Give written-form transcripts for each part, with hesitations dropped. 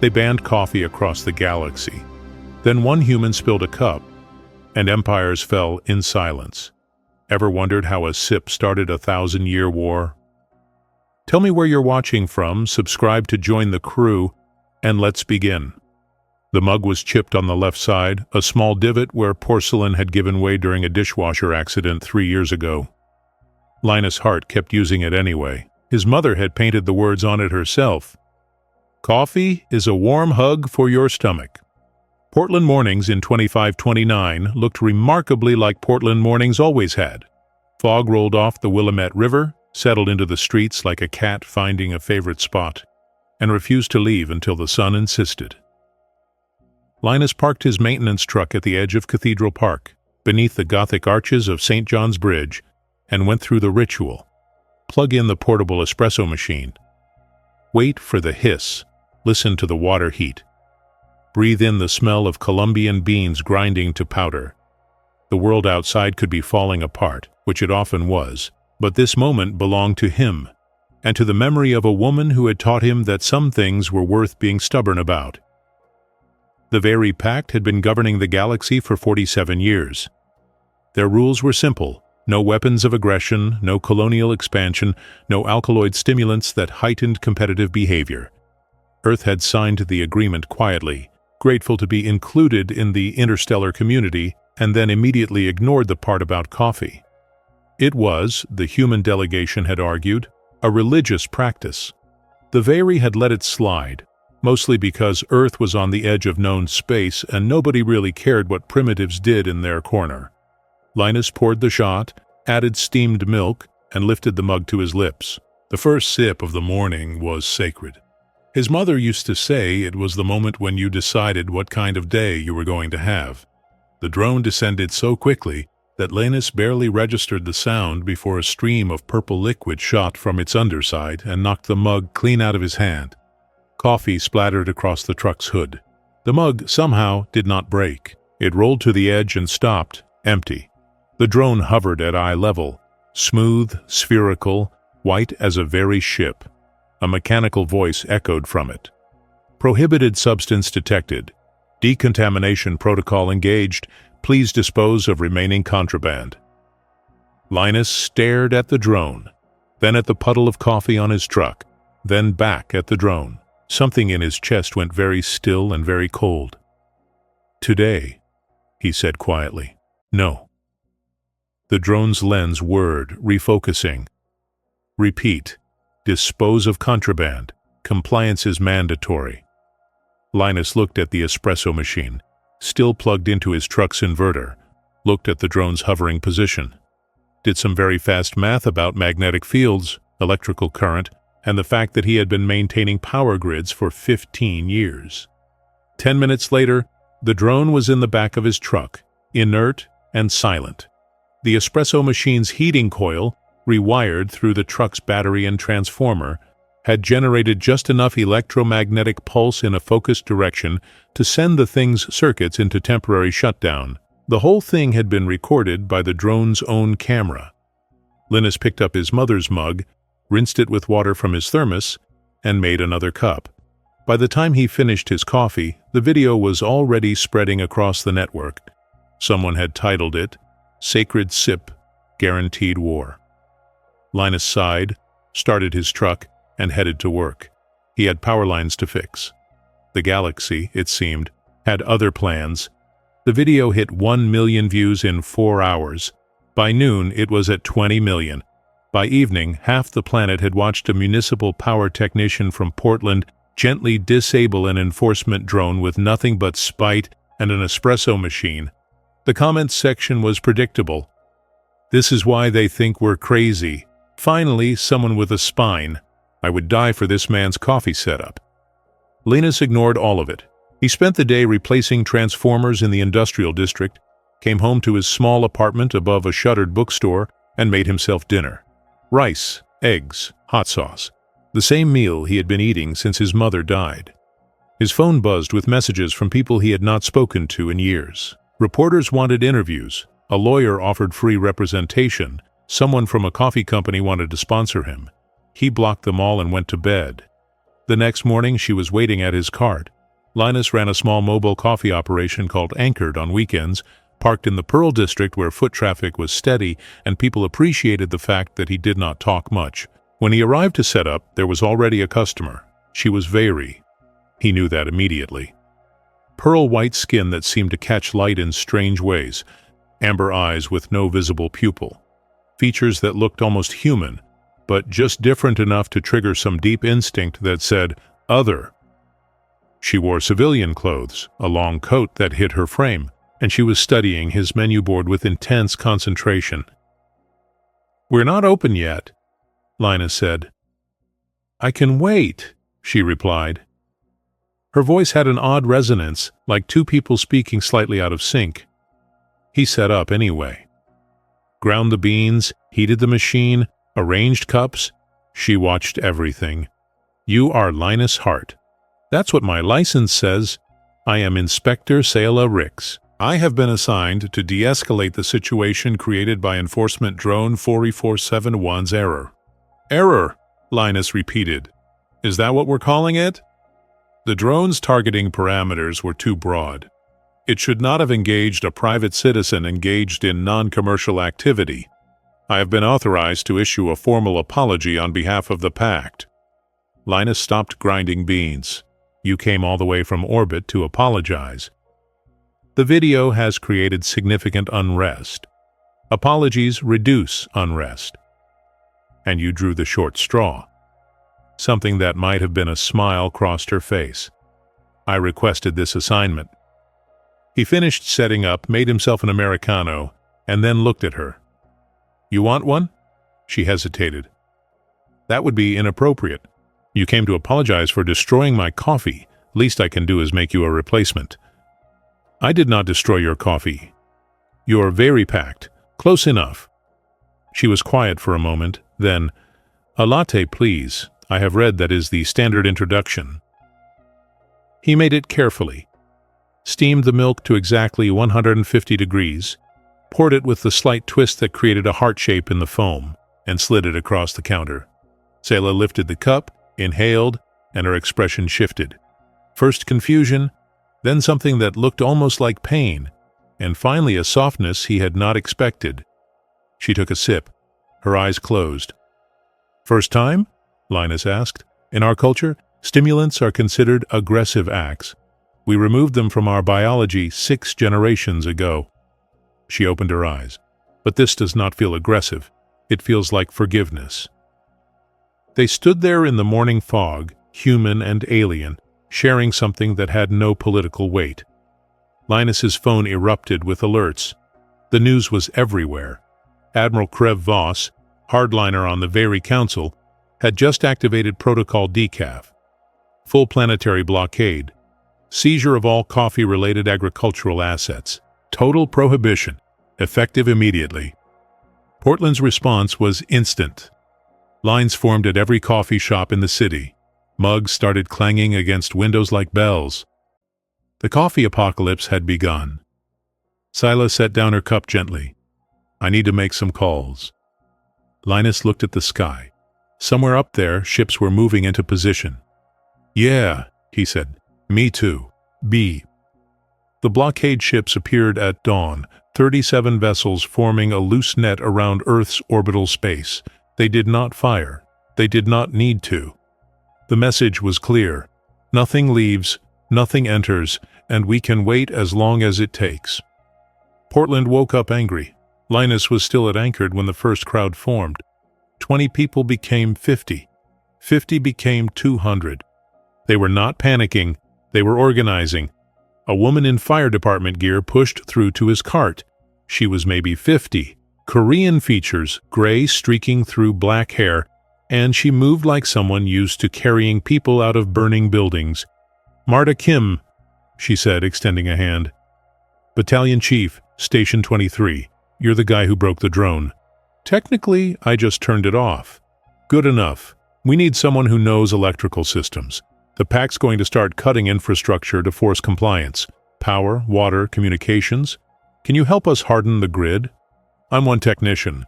They banned coffee across the galaxy. Then one human spilled a cup, and empires fell in silence. Ever wondered how a sip started a 1,000-year war? Tell me where you're watching from, subscribe to join the crew, and let's begin. The mug was chipped on the left side, a small divot where porcelain had given way during a dishwasher accident 3 years ago. Linus Hart kept using it anyway. His mother had painted the words on it herself. "Coffee is a warm hug for your stomach." Portland mornings in 2529 looked remarkably like Portland mornings always had. Fog rolled off the Willamette River, settled into the streets like a cat finding a favorite spot, and refused to leave until the sun insisted. Linus parked his maintenance truck at the edge of Cathedral Park, beneath the Gothic arches of St. John's Bridge, and went through the ritual. Plug in the portable espresso machine. Wait for the hiss. Listen to the water heat. Breathe in the smell of Colombian beans grinding to powder. The world outside could be falling apart, which it often was, but this moment belonged to him, and to the memory of a woman who had taught him that some things were worth being stubborn about. The Very Pact had been governing the galaxy for 47 years. Their rules were simple: no weapons of aggression, no colonial expansion, no alkaloid stimulants that heightened competitive behavior. Earth had signed the agreement quietly, grateful to be included in the interstellar community, and then immediately ignored the part about coffee. It was, the human delegation had argued, a religious practice. The Very had let it slide, mostly because Earth was on the edge of known space and nobody really cared what primitives did in their corner. Linus poured the shot, added steamed milk, and lifted the mug to his lips. The first sip of the morning was sacred. His mother used to say it was the moment when you decided what kind of day you were going to have. The drone descended so quickly that Linus barely registered the sound before a stream of purple liquid shot from its underside and knocked the mug clean out of his hand. Coffee splattered across the truck's hood. The mug somehow did not break. It rolled to the edge and stopped, empty. The drone hovered at eye level, smooth, spherical, white as a very ship. A mechanical voice echoed from it. "Prohibited substance detected. Decontamination protocol engaged. Please dispose of remaining contraband." Linus stared at the drone, then at the puddle of coffee on his truck, then back at the drone. Something in his chest went very still and very cold. "Today," he said quietly. "No." The drone's lens whirred, refocusing. "Repeat. Dispose of contraband. Compliance is mandatory." Linus looked at the espresso machine, still plugged into his truck's inverter, looked at the drone's hovering position, did some very fast math about magnetic fields, electrical current, and the fact that he had been maintaining power grids for 15 years. 10 minutes later, the drone was in the back of his truck, inert and silent. The espresso machine's heating coil, rewired through the truck's battery and transformer, had generated just enough electromagnetic pulse in a focused direction to send the thing's circuits into temporary shutdown. The whole thing had been recorded by the drone's own camera. Linus picked up his mother's mug, rinsed it with water from his thermos, and made another cup. By the time he finished his coffee, the video was already spreading across the network. Someone had titled it, "Sacred Sip, Guaranteed War." Linus sighed, started his truck, and headed to work. He had power lines to fix. The galaxy, it seemed, had other plans. The video hit 1 million views in 4 hours. By noon, it was at 20 million. By evening, half the planet had watched a municipal power technician from Portland gently disable an enforcement drone with nothing but spite and an espresso machine. The comments section was predictable. "This is why they think we're crazy. Finally, someone with a spine. I would die for this man's coffee setup." Linus ignored all of it. He spent the day replacing transformers in the industrial district, came home to his small apartment above a shuttered bookstore, and made himself dinner. Rice, eggs, hot sauce. The same meal he had been eating since his mother died. His phone buzzed with messages from people he had not spoken to in years. Reporters wanted interviews. A lawyer offered free representation. Someone from a coffee company wanted to sponsor him. He blocked them all and went to bed. The next morning, she was waiting at his cart. Linus ran a small mobile coffee operation called Anchored on weekends, parked in the Pearl District where foot traffic was steady and people appreciated the fact that he did not talk much. When he arrived to set up, there was already a customer. She was Veery. He knew that immediately. Pearl white skin that seemed to catch light in strange ways, amber eyes with no visible pupil, features that looked almost human, but just different enough to trigger some deep instinct that said, other. She wore civilian clothes, a long coat that hid her frame, and she was studying his menu board with intense concentration. "We're not open yet," Linus said. "I can wait," she replied. Her voice had an odd resonance, like two people speaking slightly out of sync. He set up anyway. Ground the beans, heated the machine, arranged cups. She watched everything. "You are Linus Hart." "That's what my license says. I am Inspector Selah Ricks. I have been assigned to de-escalate the situation created by Enforcement Drone 4471's error." "Error," Linus repeated. "Is that what we're calling it?" The drone's targeting parameters were too broad. It should not have engaged a private citizen engaged in non-commercial activity. I have been authorized to issue a formal apology on behalf of the Pact. Linus stopped grinding beans. "You came all the way from orbit to apologize. The video has created significant unrest. Apologies reduce unrest. And you drew the short straw." Something that might have been a smile crossed her face. "I requested this assignment." He finished setting up, made himself an Americano, and then looked at her. "You want one?" She hesitated. "That would be inappropriate. You came to apologize for destroying my coffee. Least I can do is make you a replacement." "I did not destroy your coffee. You're very packed. Close enough." She was quiet for a moment, then, "A latte, please. I have read that is the standard introduction." He made it carefully, steamed the milk to exactly 150 degrees, poured it with the slight twist that created a heart shape in the foam, and slid it across the counter. Selah lifted the cup, inhaled, and her expression shifted. First confusion, then something that looked almost like pain, and finally a softness he had not expected. She took a sip, her eyes closed. "First time?" Linus asked. "In our culture, stimulants are considered aggressive acts. We removed them from our biology 6 generations ago." She opened her eyes. "But this does not feel aggressive. It feels like forgiveness." They stood there in the morning fog, human and alien, sharing something that had no political weight. Linus's phone erupted with alerts. The news was everywhere. Admiral Krev Voss, hardliner on the Veery Council, had just activated Protocol Decaf. Full planetary blockade. Seizure of all coffee-related agricultural assets. Total prohibition. Effective immediately. Portland's response was instant. Lines formed at every coffee shop in the city. Mugs started clanging against windows like bells. The coffee apocalypse had begun. Selah set down her cup gently. "I need to make some calls." Linus looked at the sky. Somewhere up there, ships were moving into position. "Yeah," he said. "Me too. B." The blockade ships appeared at dawn, 37 vessels forming a loose net around Earth's orbital space. They did not fire. They did not need to. The message was clear. Nothing leaves, nothing enters, and we can wait as long as it takes. Portland woke up angry. Linus was still at Anchored when the first crowd formed. 20 people became 50. 50 became 200. They were not panicking. They were organizing. A woman in fire department gear pushed through to his cart. She was maybe 50. Korean features, gray streaking through black hair, and she moved like someone used to carrying people out of burning buildings. "Marta Kim," she said, extending a hand. "Battalion Chief, Station 23. You're the guy who broke the drone." "Technically, I just turned it off." "Good enough. We need someone who knows electrical systems. The Pact's going to start cutting infrastructure to force compliance. Power, water, communications. Can you help us harden the grid?" "I'm one technician."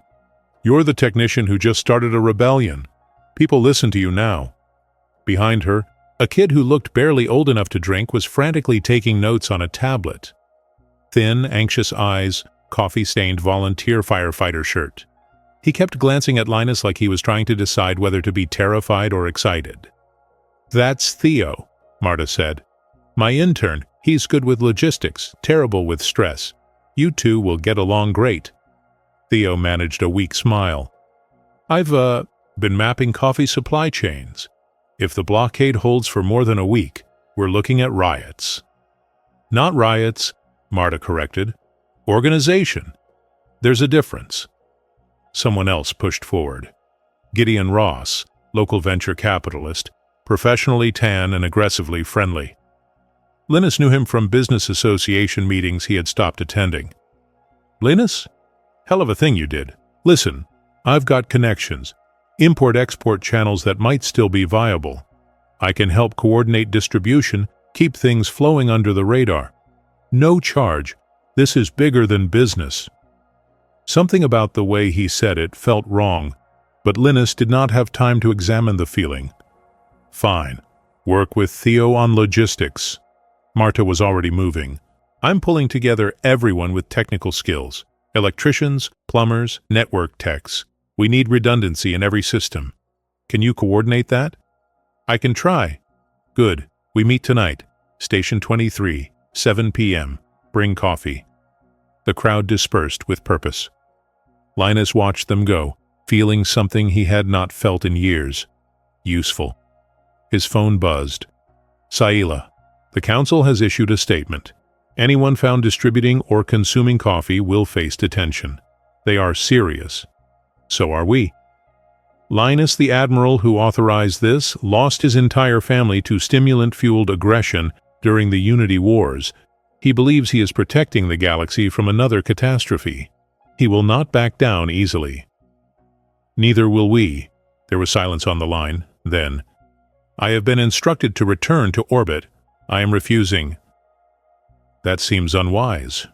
"You're the technician who just started a rebellion. People listen to you now." Behind her, a kid who looked barely old enough to drink was frantically taking notes on a tablet. Thin, anxious eyes, coffee-stained volunteer firefighter shirt. He kept glancing at Linus like he was trying to decide whether to be terrified or excited. "That's Theo," Marta said. "My intern. He's good with logistics, terrible with stress. You two will get along great." Theo managed a weak smile. "I've, been mapping coffee supply chains. If the blockade holds for more than a week, we're looking at riots." "Not riots," Marta corrected. "Organization. There's a difference." Someone else pushed forward. Gideon Ross, local venture capitalist, professionally tan and aggressively friendly. Linus knew him from business association meetings he had stopped attending. "Linus? Hell of a thing you did. Listen, I've got connections, import-export channels that might still be viable. I can help coordinate distribution, keep things flowing under the radar. No charge. This is bigger than business." Something about the way he said it felt wrong, but Linus did not have time to examine the feeling. "Fine. Work with Theo on logistics." Marta was already moving. "I'm pulling together everyone with technical skills. Electricians, plumbers, network techs. We need redundancy in every system. Can you coordinate that?" "I can try." "Good. We meet tonight. Station 23, 7 p.m. Bring coffee." The crowd dispersed with purpose. Linus watched them go, feeling something he had not felt in years. Useful. His phone buzzed. "Saila, the council has issued a statement. Anyone found distributing or consuming coffee will face detention. They are serious. So are we." Linus, the admiral who authorized this, lost his entire family to stimulant-fueled aggression during the Unity Wars. He believes he is protecting the galaxy from another catastrophe. He will not back down easily. "Neither will we." There was silence on the line. Then, "I have been instructed to return to orbit. I am refusing." "That seems unwise."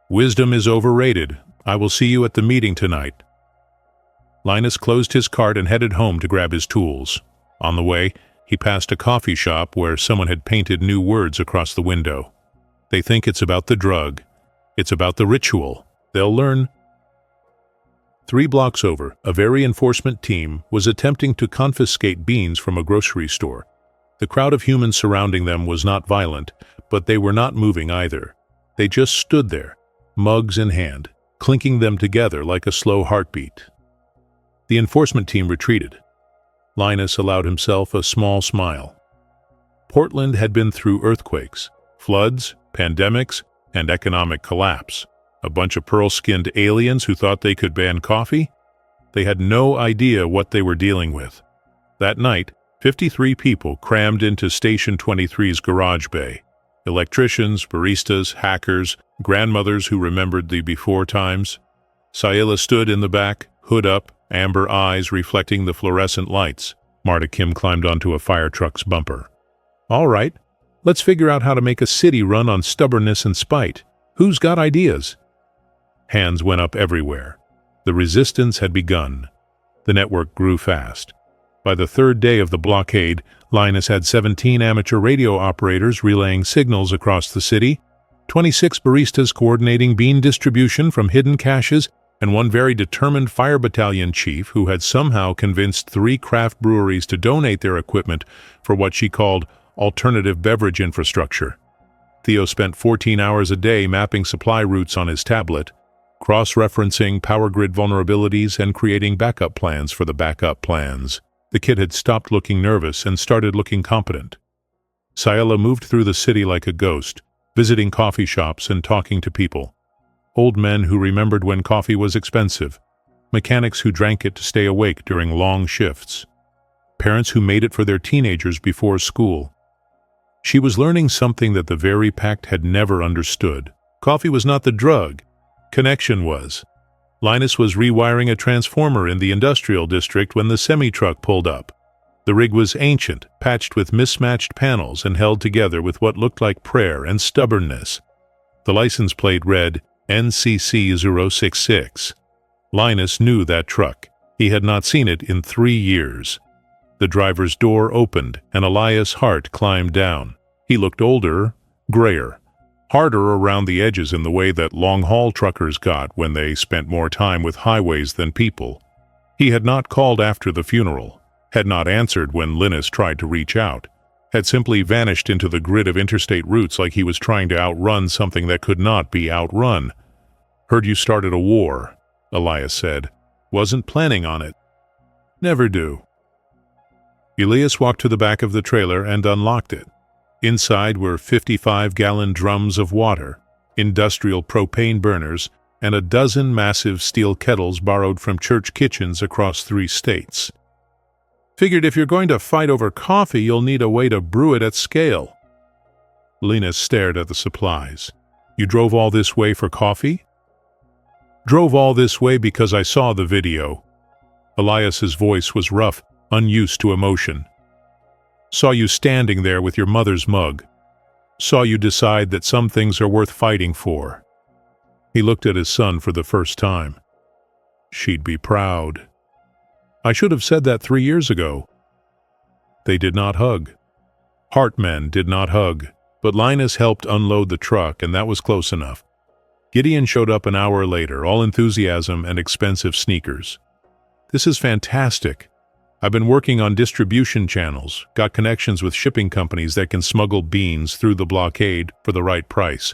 "Wisdom is overrated. I will see you at the meeting tonight." Linus closed his cart and headed home to grab his tools. On the way, he passed a coffee shop where someone had painted new words across the window. "They think it's about the drug. It's about the ritual. They'll learn." 3 blocks over, a very enforcement team was attempting to confiscate beans from a grocery store. The crowd of humans surrounding them was not violent, but they were not moving either. They just stood there, mugs in hand, clinking them together like a slow heartbeat. The enforcement team retreated. Linus allowed himself a small smile. Portland had been through earthquakes, floods, pandemics, and economic collapse. A bunch of pearl-skinned aliens who thought they could ban coffee? They had no idea what they were dealing with. That night, 53 people crammed into Station 23's garage bay. Electricians, baristas, hackers, grandmothers who remembered the before times. Saila stood in the back, hood up, amber eyes reflecting the fluorescent lights. Marta Kim climbed onto a fire truck's bumper. "All right, let's figure out how to make a city run on stubbornness and spite. Who's got ideas?" Hands went up everywhere. The resistance had begun. The network grew fast. By the 3rd day of the blockade, Linus had 17 amateur radio operators relaying signals across the city, 26 baristas coordinating bean distribution from hidden caches, and one very determined fire battalion chief who had somehow convinced 3 craft breweries to donate their equipment for what she called alternative beverage infrastructure. Theo spent 14 hours a day mapping supply routes on his tablet, cross-referencing power grid vulnerabilities and creating backup plans for the backup plans. The kid had stopped looking nervous and started looking competent. Saila moved through the city like a ghost, visiting coffee shops and talking to people. Old men who remembered when coffee was expensive, mechanics who drank it to stay awake during long shifts, parents who made it for their teenagers before school. She was learning something that the very pact had never understood. Coffee was not the drug. Connection was. Linus was rewiring a transformer in the industrial district when the semi-truck pulled up. The rig was ancient, patched with mismatched panels and held together with what looked like prayer and stubbornness. The license plate read NCC 066. Linus knew that truck. He had not seen it in 3 years. The driver's door opened, and Elias' heart climbed down. He looked older, grayer, harder around the edges in the way that long-haul truckers got when they spent more time with highways than people. He had not called after the funeral, had not answered when Linus tried to reach out, had simply vanished into the grid of interstate routes like he was trying to outrun something that could not be outrun. "Heard you started a war," Elias said. "Wasn't planning on it." "Never do." Elias walked to the back of the trailer and unlocked it. Inside were 55-gallon drums of water, industrial propane burners, and a dozen massive steel kettles borrowed from church kitchens across 3 states. "Figured if you're going to fight over coffee, you'll need a way to brew it at scale." Linus stared at the supplies. "You drove all this way for coffee?" "Drove all this way because I saw the video." Elias's voice was rough, unused to emotion. "Saw you standing there with your mother's mug. Saw you decide that some things are worth fighting for." He looked at his son for the first time. "She'd be proud." "I should have said that 3 years ago." They did not hug. Heartmen did not hug, but Linus helped unload the truck, and that was close enough. Gideon showed up an hour later, all enthusiasm and expensive sneakers. "This is fantastic. I've been working on distribution channels, got connections with shipping companies that can smuggle beans through the blockade for the right price."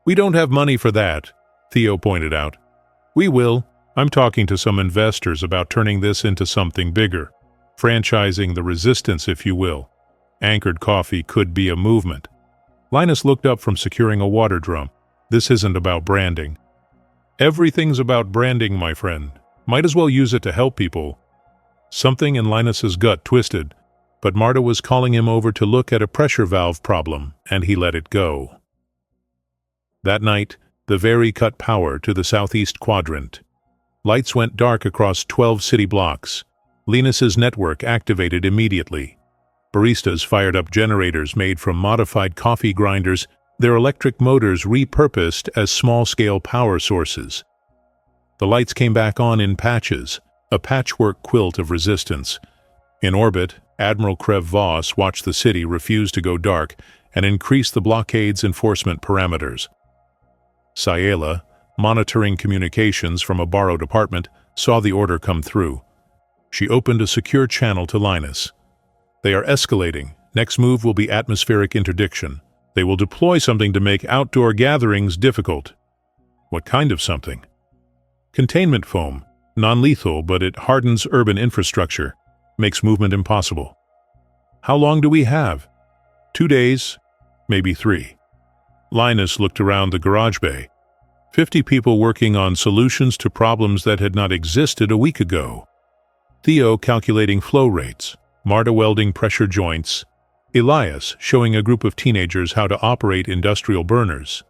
"We don't have money for that," Theo pointed out. "We will. I'm talking to some investors about turning this into something bigger. Franchising the resistance, if you will. Anchored coffee could be a movement." Linus looked up from securing a water drum. "This isn't about branding." "Everything's about branding, my friend. Might as well use it to help people." Something in Linus's gut twisted, but Marta was calling him over to look at a pressure valve problem, and he let it go. That night, the Very cut power to the southeast quadrant. Lights went dark across 12 city blocks. Linus's network activated immediately. Baristas fired up generators made from modified coffee grinders, their electric motors repurposed as small-scale power sources. The lights came back on in patches, a patchwork quilt of resistance. In orbit, Admiral Krev Voss watched the city refuse to go dark and increase the blockade's enforcement parameters. Sayela, monitoring communications from a borrowed apartment, saw the order come through. She opened a secure channel to Linus. "They are escalating. Next move will be atmospheric interdiction. They will deploy something to make outdoor gatherings difficult." "What kind of something?" "Containment foam. Non-lethal, but it hardens urban infrastructure. Makes movement impossible." "How long do we have?" 2 days, maybe 3. Linus looked around the garage bay. 50 people working on solutions to problems that had not existed a week ago. Theo calculating flow rates, Marta welding pressure joints, Elias showing a group of teenagers how to operate industrial burners,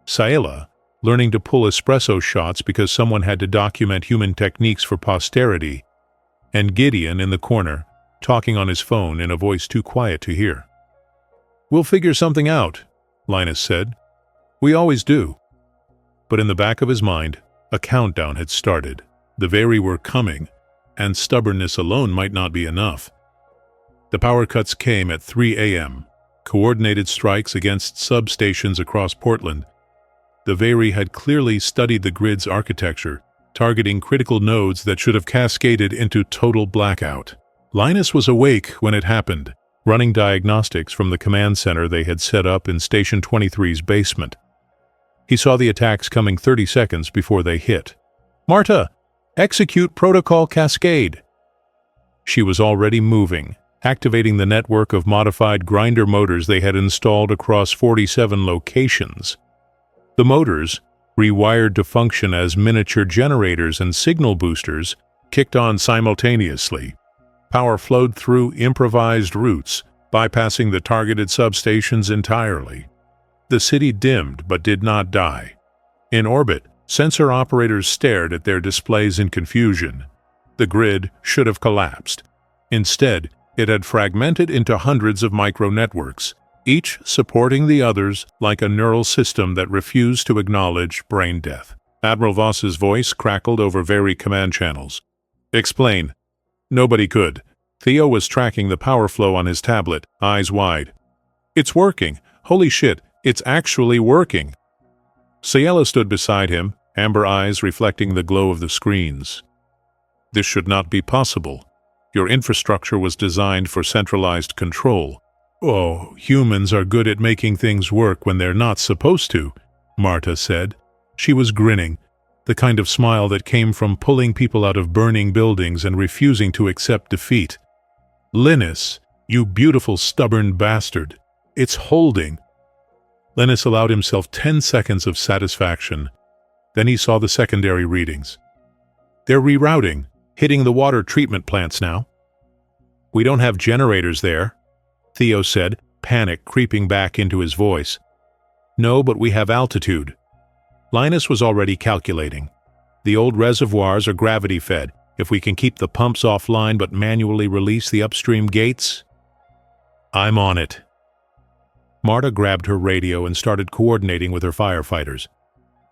Sayela learning to pull espresso shots because someone had to document human techniques for posterity, and Gideon in the corner, talking on his phone in a voice too quiet to hear. "We'll figure something out," Linus said. "We always do." But in the back of his mind, a countdown had started. The Very were coming, and stubbornness alone might not be enough. The power cuts came at 3 a.m., coordinated strikes against substations across Portland. The Very had clearly studied the grid's architecture, targeting critical nodes that should have cascaded into total blackout. Linus was awake when it happened, running diagnostics from the command center they had set up in Station 23's basement. He saw the attacks coming 30 seconds before they hit. "Marta, execute Protocol Cascade." She was already moving, activating the network of modified grinder motors they had installed across 47 locations. The motors, rewired to function as miniature generators and signal boosters, kicked on simultaneously. Power flowed through improvised routes, bypassing the targeted substations entirely. The city dimmed but did not die. In orbit, sensor operators stared at their displays in confusion. The grid should have collapsed. Instead, it had fragmented into hundreds of micro-networks, each supporting the others like a neural system that refused to acknowledge brain death. Admiral Voss's voice crackled over Very command channels. "Explain." "Nobody could," Theo was tracking the power flow on his tablet, eyes wide. "It's working! Holy shit, it's actually working!" Ciela stood beside him, amber eyes reflecting the glow of the screens. "This should not be possible. Your infrastructure was designed for centralized control." "Oh, humans are good at making things work when they're not supposed to," Marta said. She was grinning, the kind of smile that came from pulling people out of burning buildings and refusing to accept defeat. "Linus, you beautiful stubborn bastard. It's holding." Linus allowed himself 10 seconds of satisfaction. Then he saw the secondary readings. "They're rerouting, hitting the water treatment plants now." "We don't have generators there," Theo said, panic creeping back into his voice. "No, but we have altitude." Linus was already calculating. "The old reservoirs are gravity-fed. If we can keep the pumps offline but manually release the upstream gates..." "I'm on it." Marta grabbed her radio and started coordinating with her firefighters.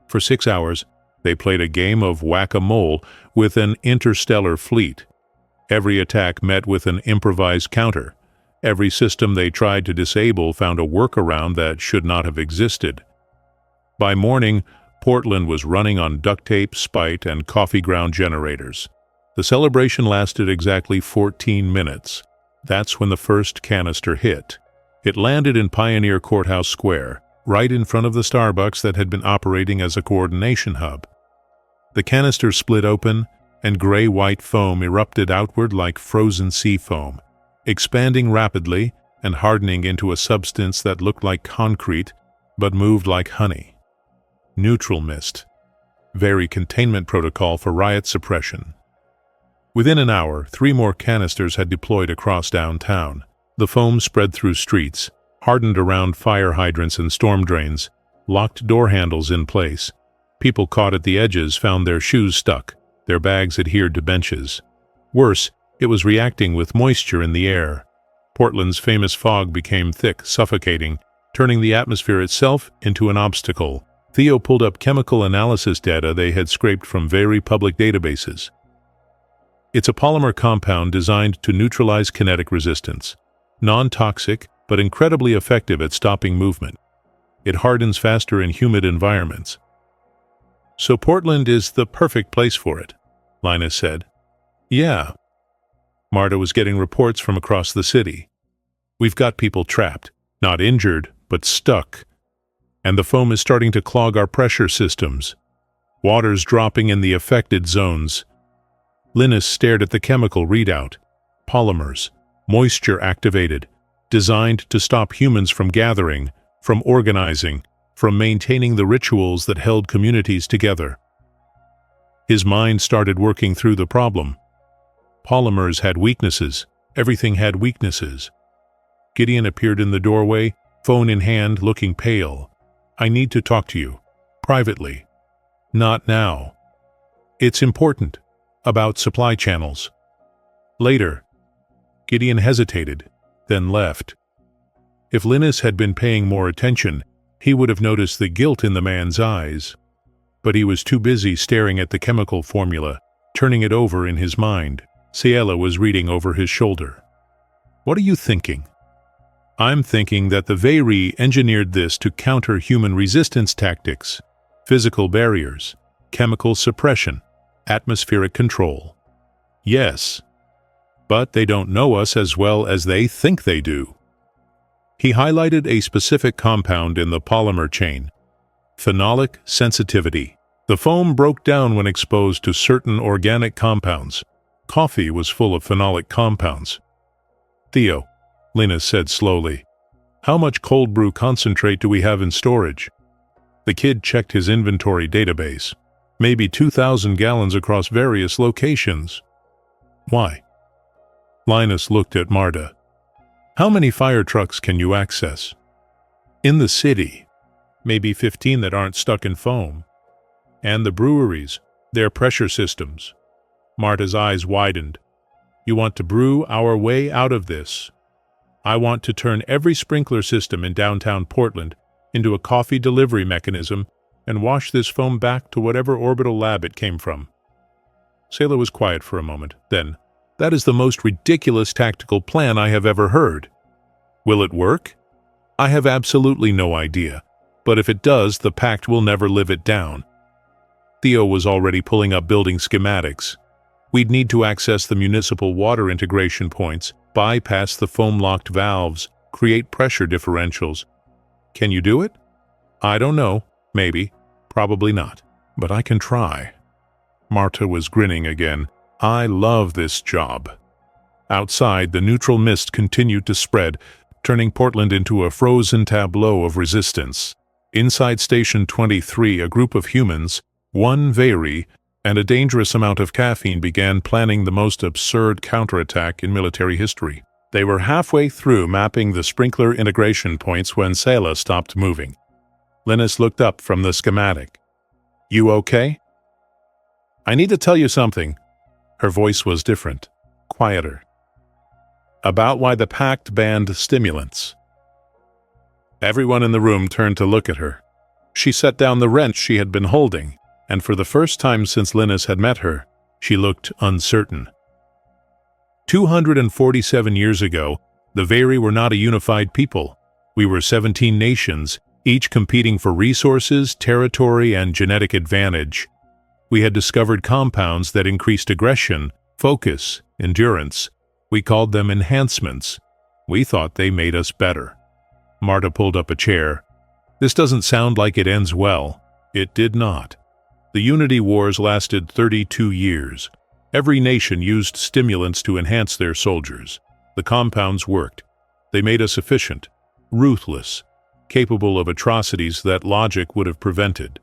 For 6 hours, they played a game of whack-a-mole with an interstellar fleet. Every attack met with an improvised counter. Every system they tried to disable found a workaround that should not have existed. By morning, Portland was running on duct tape, spite, and coffee ground generators. The celebration lasted exactly 14 minutes. That's when the first canister hit. It landed in Pioneer Courthouse Square, right in front of the Starbucks that had been operating as a coordination hub. The canister split open, and gray-white foam erupted outward like frozen sea foam, expanding rapidly and hardening into a substance that looked like concrete but moved like honey. Neutral mist. Very containment protocol for riot suppression. Within an hour, 3 more canisters had deployed across downtown. The foam spread through streets, hardened around fire hydrants and storm drains, locked door handles in place. People caught at the edges found their shoes stuck, their bags adhered to benches. Worse, it was reacting with moisture in the air. Portland's famous fog became thick, suffocating, turning the atmosphere itself into an obstacle. Theo pulled up chemical analysis data they had scraped from very public databases. It's a polymer compound designed to neutralize kinetic resistance. Non-toxic, but incredibly effective at stopping movement. It hardens faster in humid environments. "So Portland is the perfect place for it," Linus said. "Yeah." Marta was getting reports from across the city. "We've got people trapped, not injured, but stuck. And the foam is starting to clog our pressure systems. Water's dropping in the affected zones." Linus stared at the chemical readout. Polymers, moisture-activated, designed to stop humans from gathering, from organizing, from maintaining the rituals that held communities together. His mind started working through the problem. Polymers had weaknesses. Everything had weaknesses. Gideon appeared in the doorway, phone in hand, looking pale. "I need to talk to you. Privately." "Not now." "It's important. About supply channels." "Later." Gideon hesitated, then left. If Linus had been paying more attention, he would have noticed the guilt in the man's eyes. But he was too busy staring at the chemical formula, turning it over in his mind. Ciela was reading over his shoulder. "What are you thinking?" "I'm thinking that the Veyri engineered this to counter human resistance tactics, physical barriers, chemical suppression, atmospheric control." "Yes, but they don't know us as well as they think they do." He highlighted a specific compound in the polymer chain. Phenolic sensitivity. The foam broke down when exposed to certain organic compounds. Coffee was full of phenolic compounds. "Theo," Linus said slowly, "how much cold brew concentrate do we have in storage?" The kid checked his inventory database. "Maybe 2,000 gallons across various locations." "Why?" Linus looked at Marta. "How many fire trucks can you access?" "In the city. Maybe 15 that aren't stuck in foam. And the breweries, their pressure systems." Marta's eyes widened. "You want to brew our way out of this. I want to turn every sprinkler system in downtown Portland into a coffee delivery mechanism and wash this foam back to whatever orbital lab it came from." Ciela was quiet for a moment. Then, That is the most ridiculous tactical plan I have ever heard. Will it work? I have absolutely no idea, but if it does, the Pact will never live it down. Theo was already pulling up building schematics. We'd need to access the municipal water integration points, bypass the foam-locked valves, create pressure differentials. Can you do it? I don't know. Maybe. Probably not. But I can try. Marta was grinning again. I love this job. Outside, the neutral mist continued to spread, turning Portland into a frozen tableau of resistance. Inside Station 23, a group of humans, one Veyri, and a dangerous amount of caffeine began planning the most absurd counterattack in military history. They were halfway through mapping the sprinkler integration points when Sayla stopped moving. Linus looked up from the schematic. You okay? I need to tell you something. Her voice was different, quieter. About why the Pact banned stimulants. Everyone in the room turned to look at her. She set down the wrench she had been holding, and for the first time since Linus had met her, she looked uncertain. 247 years ago, the Veyri were not a unified people. We were 17 nations, each competing for resources, territory, and genetic advantage. We had discovered compounds that increased aggression, focus, endurance. We called them enhancements. We thought they made us better. Marta pulled up a chair. This doesn't sound like it ends well. It did not. The Unity Wars lasted 32 years. Every nation used stimulants to enhance their soldiers. The compounds worked. They made us efficient, ruthless, capable of atrocities that logic would have prevented.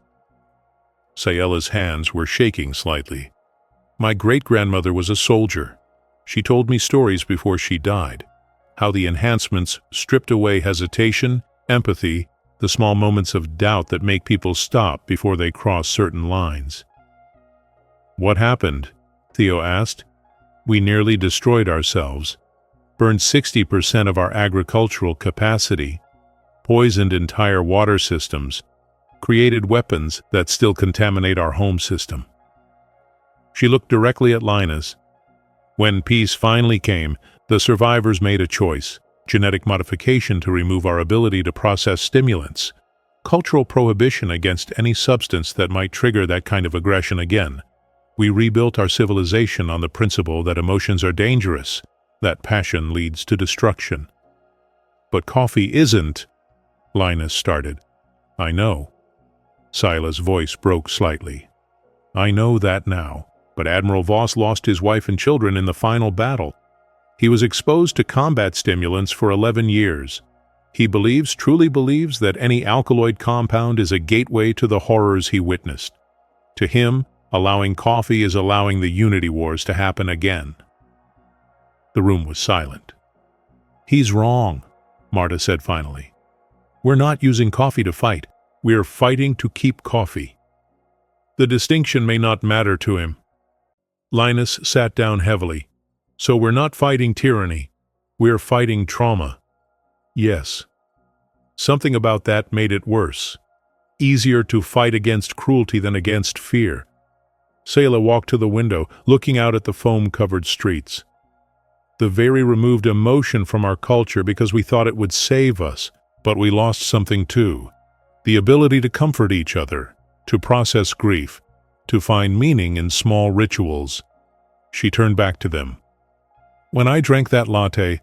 Sayela's hands were shaking slightly. My great-grandmother was a soldier. She told me stories before she died, how the enhancements stripped away hesitation, empathy, the small moments of doubt that make people stop before they cross certain lines. What happened? Theo asked. We nearly destroyed ourselves, burned 60% of our agricultural capacity, poisoned entire water systems, created weapons that still contaminate our home system. She looked directly at Linus. When peace finally came, the survivors made a choice: genetic modification to remove our ability to process stimulants, cultural prohibition against any substance that might trigger that kind of aggression again. We rebuilt our civilization on the principle that emotions are dangerous, that passion leads to destruction. But coffee isn't, Linus started. I know. Sila's voice broke slightly. I know that now, but Admiral Voss lost his wife and children in the final battle. He was exposed to combat stimulants for 11 years. He truly believes that any alkaloid compound is a gateway to the horrors he witnessed. To him, allowing coffee is allowing the Unity Wars to happen again. The room was silent. He's wrong, Marta said finally. We're not using coffee to fight. We're fighting to keep coffee. The distinction may not matter to him. Linus sat down heavily. So we're not fighting tyranny. We're fighting trauma. Yes. Something about that made it worse. Easier to fight against cruelty than against fear. Sayla walked to the window, looking out at the foam-covered streets. The Veyri removed emotion from our culture because we thought it would save us, but we lost something too. The ability to comfort each other, to process grief, to find meaning in small rituals. She turned back to them. When I drank that latte,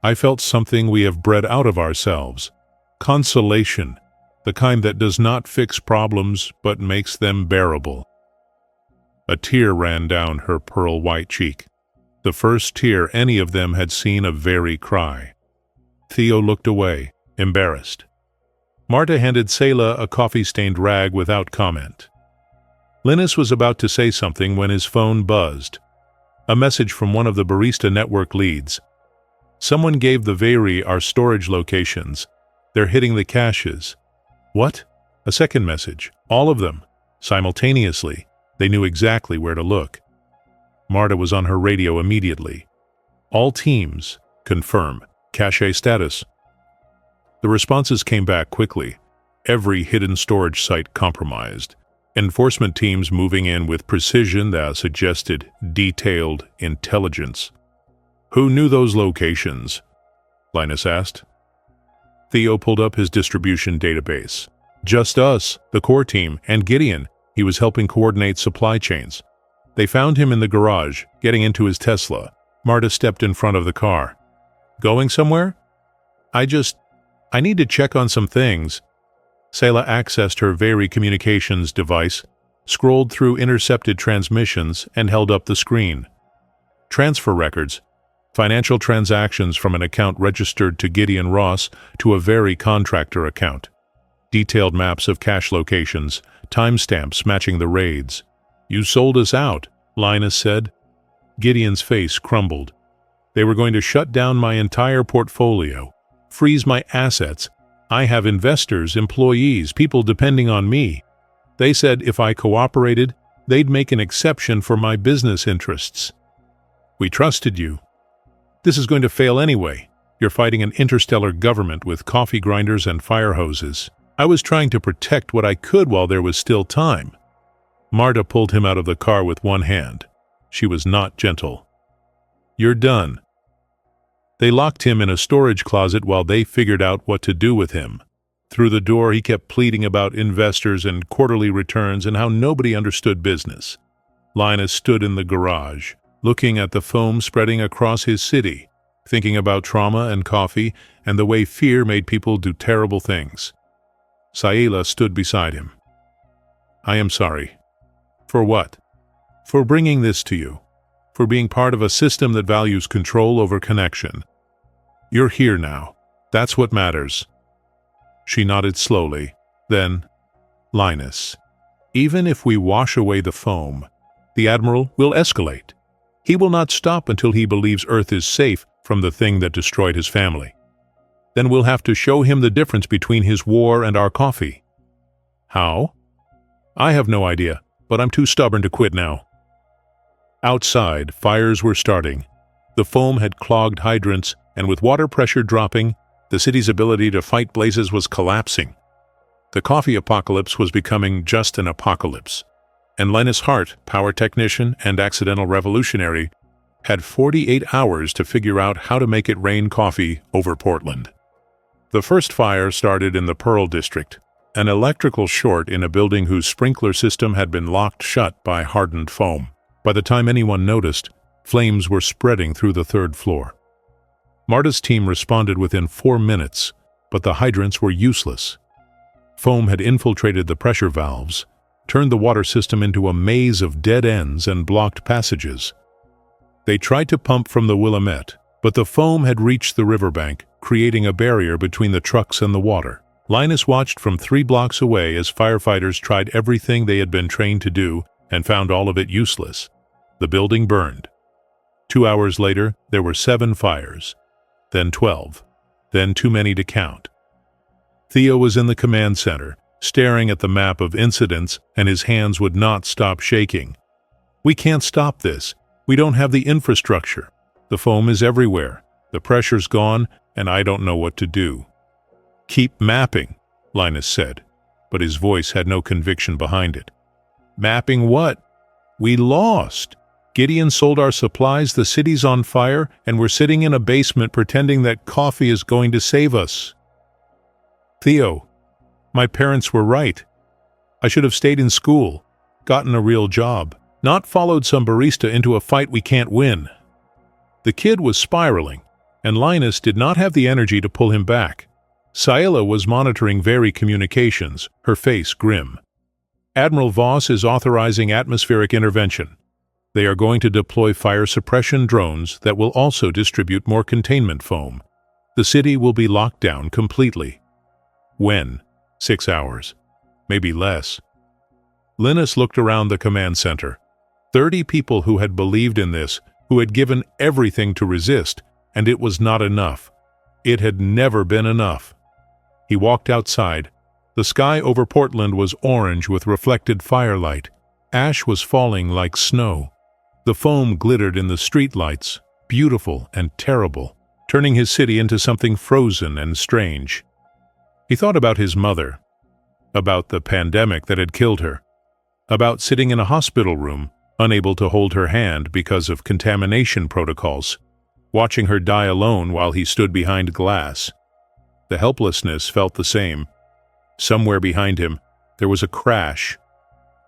I felt something we have bred out of ourselves. Consolation, the kind that does not fix problems but makes them bearable. A tear ran down her pearl-white cheek, the first tear any of them had seen a Veyri cry. Theo looked away, embarrassed. Marta handed Sayla a coffee-stained rag without comment. Linus was about to say something when his phone buzzed. A message from one of the Barista Network leads. Someone gave the Veyri our storage locations. They're hitting the caches. What? A second message. All of them. Simultaneously. They knew exactly where to look. Marta was on her radio immediately. All teams, confirm. Cache status. The responses came back quickly. Every hidden storage site compromised. Enforcement teams moving in with precision that suggested detailed intelligence. "Who knew those locations?" Linus asked. Theo pulled up his distribution database. "Just us, the core team, and Gideon." He was helping coordinate supply chains. They found him in the garage, getting into his Tesla. Marta stepped in front of the car. "Going somewhere?" I need to check on some things." Sayla accessed her Very communications device, scrolled through intercepted transmissions, and held up the screen. Transfer records, financial transactions from an account registered to Gideon Ross to a Very contractor account. Detailed maps of cache locations, timestamps matching the raids. "You sold us out," Linus said. Gideon's face crumbled. "They were going to shut down my entire portfolio, freeze my assets. I have investors, employees, people depending on me. They said if I cooperated, they'd make an exception for my business interests. We trusted you. This is going to fail anyway. You're fighting an interstellar government with coffee grinders and fire hoses. I was trying to protect what I could while there was still time." Marta pulled him out of the car with one hand. She was not gentle. "You're done." They locked him in a storage closet while they figured out what to do with him. Through the door, he kept pleading about investors and quarterly returns and how nobody understood business. Linus stood in the garage, looking at the foam spreading across his city, thinking about trauma and coffee and the way fear made people do terrible things. Sayla stood beside him. "I am sorry." "For what?" "For bringing this to you. For being part of a system that values control over connection. You're here now. That's what matters." She nodded slowly. Then, "Linus, even if we wash away the foam, the Admiral will escalate. He will not stop until he believes Earth is safe from the thing that destroyed his family. Then we'll have to show him the difference between his war and our coffee." "How?" "I have no idea, but I'm too stubborn to quit now." Outside, fires were starting. The foam had clogged hydrants, and with water pressure dropping, the city's ability to fight blazes was collapsing. The coffee apocalypse was becoming just an apocalypse, and Linus Hart, power technician and accidental revolutionary, had 48 hours to figure out how to make it rain coffee over Portland. The first fire started in the Pearl District, an electrical short in a building whose sprinkler system had been locked shut by hardened foam. By the time anyone noticed, flames were spreading through the third floor. Marta's team responded within 4 minutes, but the hydrants were useless. Foam had infiltrated the pressure valves, turned the water system into a maze of dead ends and blocked passages. They tried to pump from the Willamette, but the foam had reached the riverbank, creating a barrier between the trucks and the water. Linus watched from 3 blocks away as firefighters tried everything they had been trained to do and found all of it useless. The building burned. 2 hours later, there were 7 fires, then 12, then too many to count. Theo was in the command center, staring at the map of incidents, and his hands would not stop shaking. "We can't stop this. We don't have the infrastructure. The foam is everywhere. The pressure's gone, and I don't know what to do." "Keep mapping," Linus said, but his voice had no conviction behind it. "Mapping what? We lost. Gideon sold our supplies, the city's on fire, and we're sitting in a basement pretending that coffee is going to save us." "Theo, my parents were right. I should have stayed in school, gotten a real job, not followed some barista into a fight we can't win." The kid was spiraling, and Linus did not have the energy to pull him back. Sayla was monitoring Very communications, her face grim. "Admiral Voss is authorizing atmospheric intervention. They are going to deploy fire suppression drones that will also distribute more containment foam. The city will be locked down completely." "When?" 6 hours. Maybe less. Linus looked around the command center. 30 people who had believed in this, who had given everything to resist, and it was not enough. It had never been enough. He walked outside. The sky over Portland was orange with reflected firelight. Ash was falling like snow. The foam glittered in the streetlights, beautiful and terrible, turning his city into something frozen and strange. He thought about his mother, about the pandemic that had killed her. About sitting in a hospital room, unable to hold her hand because of contamination protocols, watching her die alone while he stood behind glass. The helplessness felt the same. Somewhere behind him, there was a crash.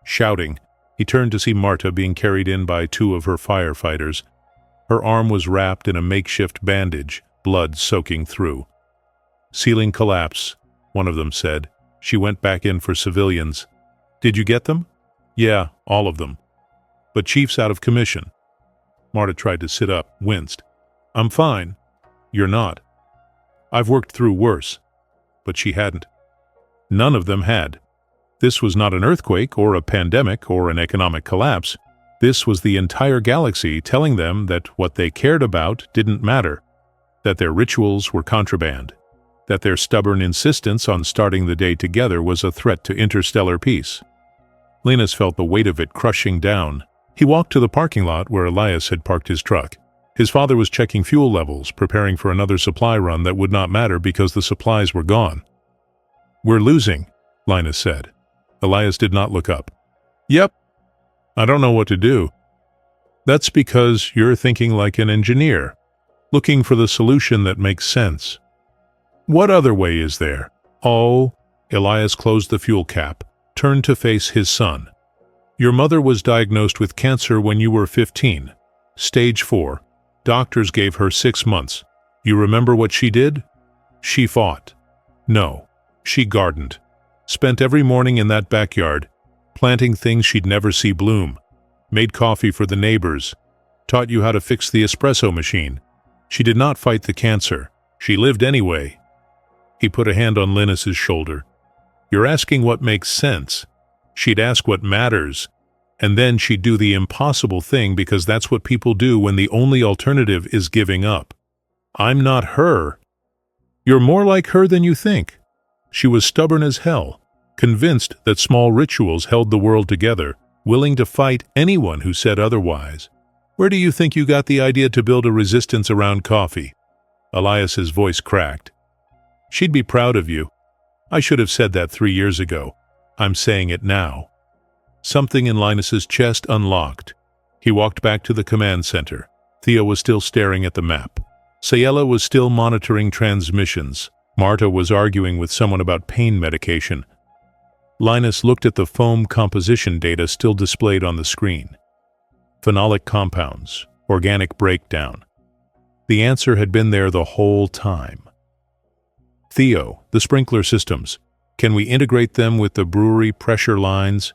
Shouting, he turned to see Marta being carried in by two of her firefighters. Her arm was wrapped in a makeshift bandage, blood soaking through. "Ceiling collapse," one of them said. "She went back in for civilians." "Did you get them?" "Yeah, all of them. But Chief's out of commission." Marta tried to sit up, winced. "I'm fine." "You're not." "I've worked through worse." But she hadn't. None of them had. This was not an earthquake or a pandemic or an economic collapse. This was the entire galaxy telling them that what they cared about didn't matter, that their rituals were contraband, that their stubborn insistence on starting the day together was a threat to interstellar peace. Linus felt the weight of it crushing down. He walked to the parking lot where Elias had parked his truck. His father was checking fuel levels, preparing for another supply run that would not matter because the supplies were gone. "We're losing," Linus said. Elias did not look up. "Yep. I don't know what to do." "That's because you're thinking like an engineer, looking for the solution that makes sense." "What other way is there?" "Oh," Elias closed the fuel cap, turned to face his son. "Your mother was diagnosed with cancer when you were 15. Stage 4. Doctors gave her 6 months. You remember what she did?" "She fought." "No. She gardened. Spent every morning in that backyard, planting things she'd never see bloom. Made coffee for the neighbors. Taught you how to fix the espresso machine. She did not fight the cancer. She lived anyway." He put a hand on Linus's shoulder. "You're asking what makes sense. She'd ask what matters, and then she'd do the impossible thing because that's what people do when the only alternative is giving up. I'm not her." "You're more like her than you think." She was stubborn as hell, convinced that small rituals held the world together, willing to fight anyone who said otherwise. "Where do you think you got the idea to build a resistance around coffee?" Elias's voice cracked. "She'd be proud of you. I should have said that 3 years ago. I'm saying it now." Something in Linus's chest unlocked. He walked back to the command center. Theo was still staring at the map. Sayela was still monitoring transmissions. Marta was arguing with someone about pain medication. Linus looked at the foam composition data still displayed on the screen. Phenolic compounds, organic breakdown. The answer had been there the whole time. "Theo, the sprinkler systems. Can we integrate them with the brewery pressure lines?"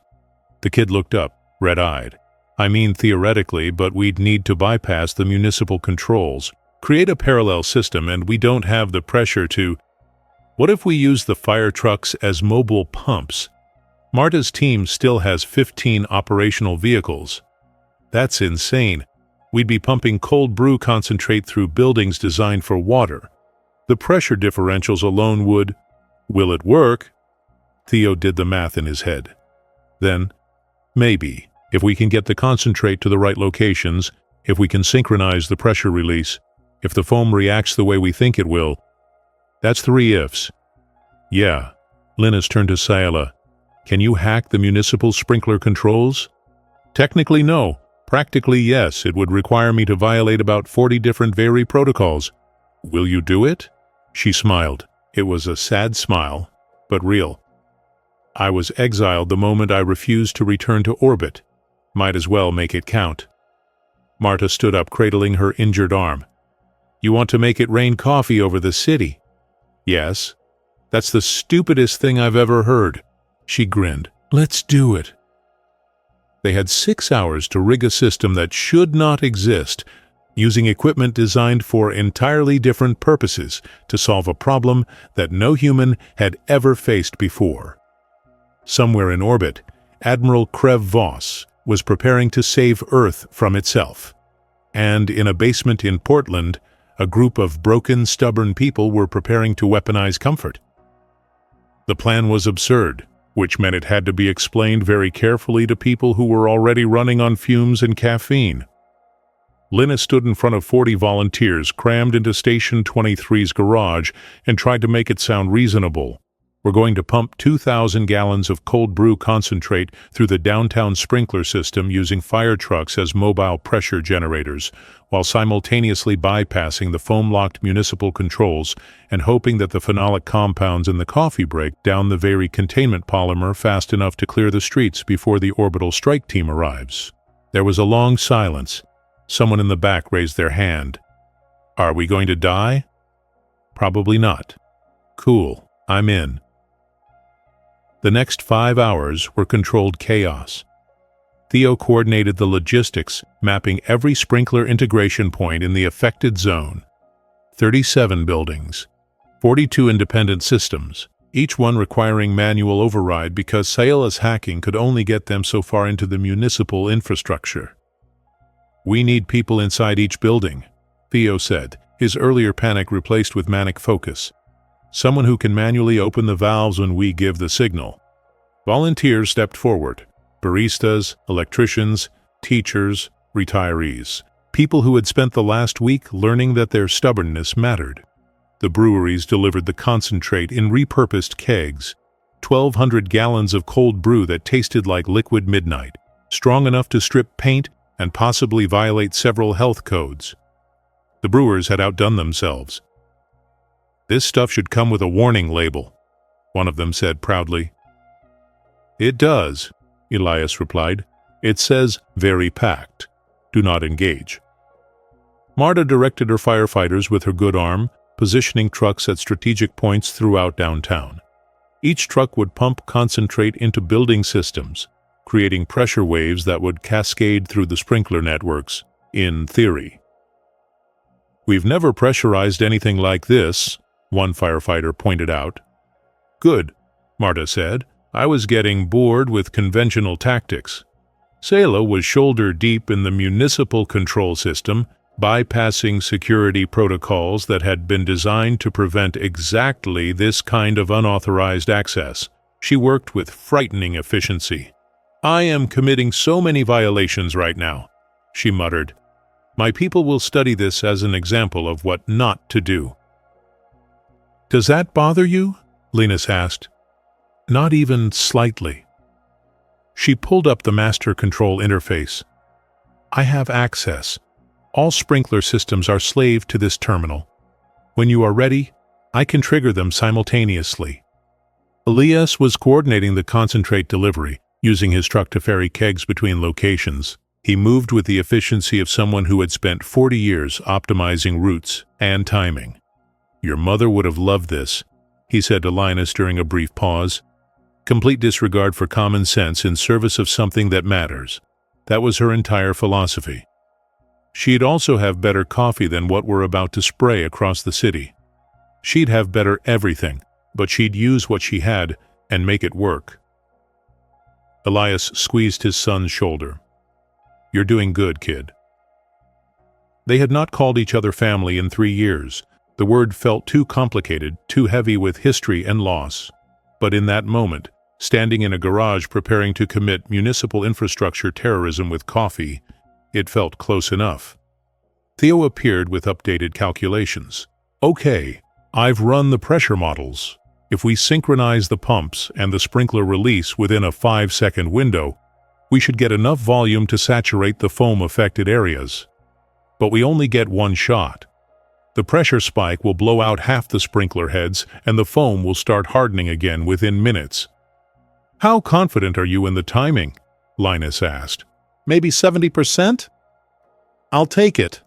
The kid looked up, red-eyed. "I mean theoretically, but we'd need to bypass the municipal controls, create a parallel system, and we don't have the pressure to... What if we use the fire trucks as mobile pumps? Marta's team still has 15 operational vehicles. That's insane. We'd be pumping cold brew concentrate through buildings designed for water. The pressure differentials alone would... Will it work?" Theo did the math in his head. Then, maybe, if we can get the concentrate to the right locations, if we can synchronize the pressure release, if the foam reacts the way we think it will. That's 3 ifs. "Yeah." Linus turned to Sayela. "Can you hack the municipal sprinkler controls?" "Technically, no. Practically, yes. It would require me to violate about 40 different VERY protocols." "Will you do it?" She smiled. It was a sad smile, but real. "I was exiled the moment I refused to return to orbit. Might as well make it count." Marta stood up, cradling her injured arm. "You want to make it rain coffee over the city?" "Yes." "That's the stupidest thing I've ever heard." She grinned. "Let's do it." They had 6 hours to rig a system that should not exist, using equipment designed for entirely different purposes to solve a problem that no human had ever faced before. Somewhere in orbit, Admiral Krev Voss was preparing to save Earth from itself. And in a basement in Portland, a group of broken, stubborn people were preparing to weaponize comfort. The plan was absurd, which meant it had to be explained very carefully to people who were already running on fumes and caffeine. Linus stood in front of 40 volunteers crammed into Station 23's garage and tried to make it sound reasonable. We're going to pump 2,000 gallons of cold brew concentrate through the downtown sprinkler system using fire trucks as mobile pressure generators, while simultaneously bypassing the foam-locked municipal controls and hoping that the phenolic compounds in the coffee break down the very containment polymer fast enough to clear the streets before the orbital strike team arrives. There was a long silence. Someone in the back raised their hand. Are we going to die? Probably not. Cool, I'm in. The next 5 hours were controlled chaos. Theo coordinated the logistics, mapping every sprinkler integration point in the affected zone. 37 buildings, 42 independent systems, each one requiring manual override because Sayela's hacking could only get them so far into the municipal infrastructure. We need people inside each building, Theo said, his earlier panic replaced with manic focus. Someone who can manually open the valves when we give the signal. Volunteers stepped forward. Baristas, electricians, teachers, retirees. People who had spent the last week learning that their stubbornness mattered. The breweries delivered the concentrate in repurposed kegs. 1,200 gallons of cold brew that tasted like liquid midnight, strong enough to strip paint and possibly violate several health codes. The brewers had outdone themselves. This stuff should come with a warning label, one of them said proudly. It does, Elias replied. It says, very packed. Do not engage. Marta directed her firefighters with her good arm, positioning trucks at strategic points throughout downtown. Each truck would pump concentrate into building systems, creating pressure waves that would cascade through the sprinkler networks, in theory. We've never pressurized anything like this, one firefighter pointed out. Good, Marta said. I was getting bored with conventional tactics. Sayela was shoulder-deep in the municipal control system, bypassing security protocols that had been designed to prevent exactly this kind of unauthorized access. She worked with frightening efficiency. I am committing so many violations right now, she muttered. My people will study this as an example of what not to do. Does that bother you? Linus asked. Not even slightly. She pulled up the master control interface. I have access. All sprinkler systems are slave to this terminal. When you are ready, I can trigger them simultaneously. Elias was coordinating the concentrate delivery, using his truck to ferry kegs between locations. He moved with the efficiency of someone who had spent 40 years optimizing routes and timing. Your mother would have loved this, he said to Linus during a brief pause. Complete disregard for common sense in service of something that matters. That was her entire philosophy. She'd also have better coffee than what we're about to spray across the city. She'd have better everything, but she'd use what she had and make it work. Elias squeezed his son's shoulder. You're doing good, kid. They had not called each other family in 3 years. The word felt too complicated, too heavy with history and loss. But in that moment, standing in a garage preparing to commit municipal infrastructure terrorism with coffee, it felt close enough. Theo appeared with updated calculations. Okay, I've run the pressure models. If we synchronize the pumps and the sprinkler release within a 5-second window, we should get enough volume to saturate the foam-affected areas. But we only get one shot. The pressure spike will blow out half the sprinkler heads and the foam will start hardening again within minutes. How confident are you in the timing? Linus asked. Maybe 70%? I'll take it.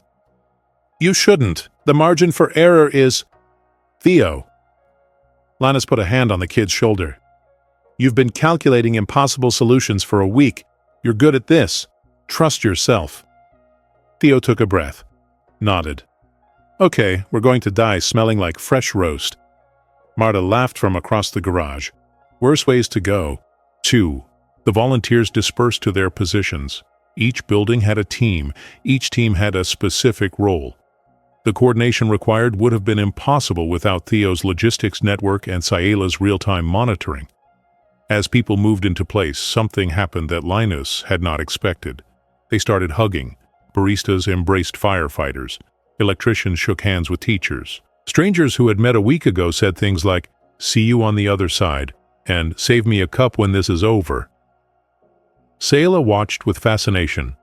You shouldn't. The margin for error is... Theo. Linus put a hand on the kid's shoulder. You've been calculating impossible solutions for a week. You're good at this. Trust yourself. Theo took a breath, nodded. Okay, we're going to die smelling like fresh roast. Marta laughed from across the garage. Worse ways to go. 2. The volunteers dispersed to their positions. Each building had a team. Each team had a specific role. The coordination required would have been impossible without Theo's logistics network and Sayela's real-time monitoring. As people moved into place, something happened that Linus had not expected. They started hugging. Baristas embraced firefighters. Electricians shook hands with teachers. Strangers who had met a week ago said things like, See you on the other side, and save me a cup when this is over." Sayla watched with fascination.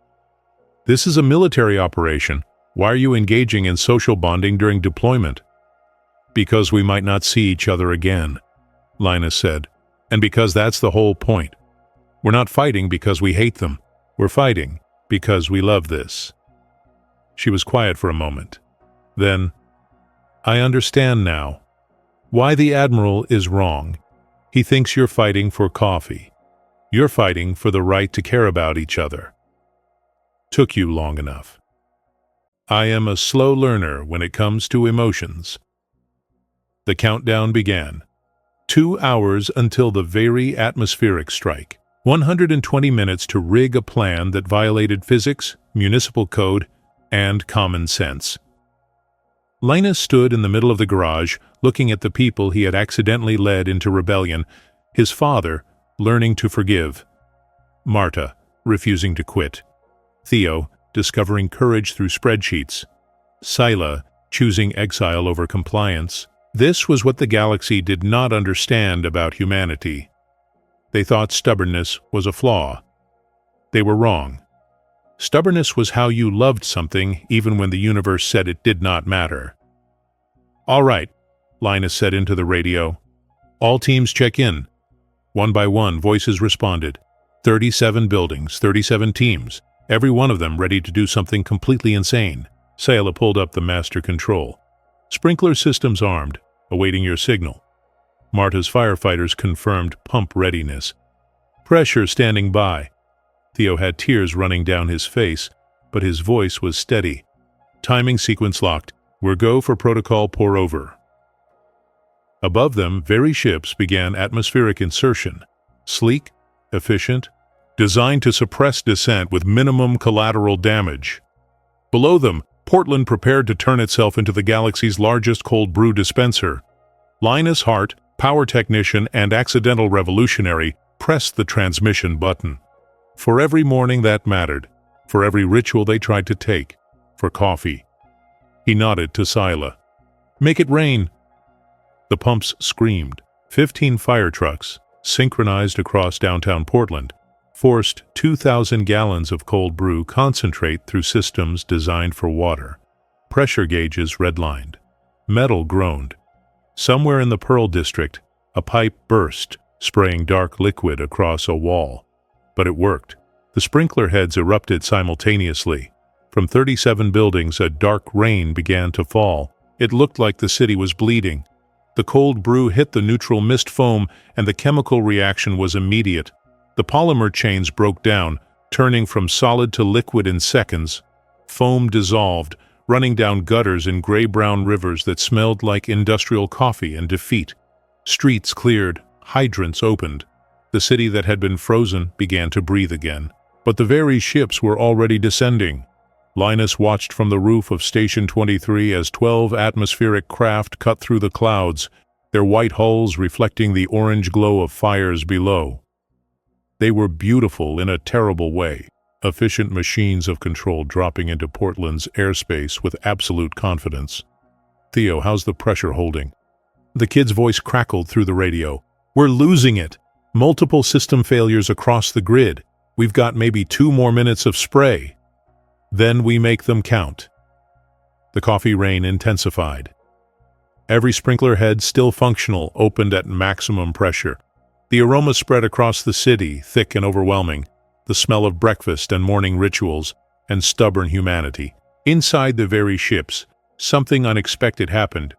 "This is a military operation. Why are you engaging in social bonding during deployment?" "Because we might not see each other again," Linus said. "And because that's the whole point. We're not fighting because we hate them. We're fighting because we love this." She was quiet for a moment. Then, "I understand now. Why the Admiral is wrong. He thinks you're fighting for coffee. You're fighting for the right to care about each other. Took you long enough. I am a slow learner when it comes to emotions." The countdown began. 2 hours until the very atmospheric strike. 120 minutes to rig a plan that violated physics, municipal code, and common sense. Linus stood in the middle of the garage, looking at the people he had accidentally led into rebellion, his father learning to forgive, Marta refusing to quit, Theo discovering courage through spreadsheets, Sayla choosing exile over compliance. This was what the galaxy did not understand about humanity. They thought stubbornness was a flaw. They were wrong. Stubbornness was how you loved something even when the universe said it did not matter. "All right," Linus said into the radio. "All teams check in." One by one, voices responded. 37 buildings, 37 teams, every one of them ready to do something completely insane. Sayla pulled up the master control. "Sprinkler systems armed, awaiting your signal." Marta's firefighters confirmed pump readiness. "Pressure standing by." Theo had tears running down his face, but his voice was steady. "Timing sequence locked. We're go for protocol pour over." Above them, very ships began atmospheric insertion. Sleek, efficient, designed to suppress descent with minimum collateral damage. Below them, Portland prepared to turn itself into the galaxy's largest cold brew dispenser. Linus Hart, power technician and accidental revolutionary, pressed the transmission button. For every morning that mattered, for every ritual they tried to take, for coffee. He nodded to Sayla. "Make it rain." The pumps screamed. 15 fire trucks, synchronized across downtown Portland, forced 2,000 gallons of cold brew concentrate through systems designed for water. Pressure gauges redlined. Metal groaned. Somewhere in the Pearl District, a pipe burst, spraying dark liquid across a wall. But it worked. The sprinkler heads erupted simultaneously. From 37 buildings, a dark rain began to fall. It looked like the city was bleeding. The cold brew hit the neutral mist foam, and the chemical reaction was immediate. The polymer chains broke down, turning from solid to liquid in seconds. Foam dissolved, running down gutters in gray-brown rivers that smelled like industrial coffee and defeat. Streets cleared, hydrants opened. The city that had been frozen began to breathe again. But the very ships were already descending. Linus watched from the roof of Station 23 as 12 atmospheric craft cut through the clouds, their white hulls reflecting the orange glow of fires below. They were beautiful in a terrible way, efficient machines of control dropping into Portland's airspace with absolute confidence. "Theo, how's the pressure holding?" The kid's voice crackled through the radio. "We're losing it. Multiple system failures across the grid. We've got maybe 2 more minutes of spray. Then we make them count." The coffee rain intensified. Every sprinkler head, still functional, opened at maximum pressure. The aroma spread across the city, thick and overwhelming, the smell of breakfast and morning rituals, and stubborn humanity. Inside the very ships, something unexpected happened.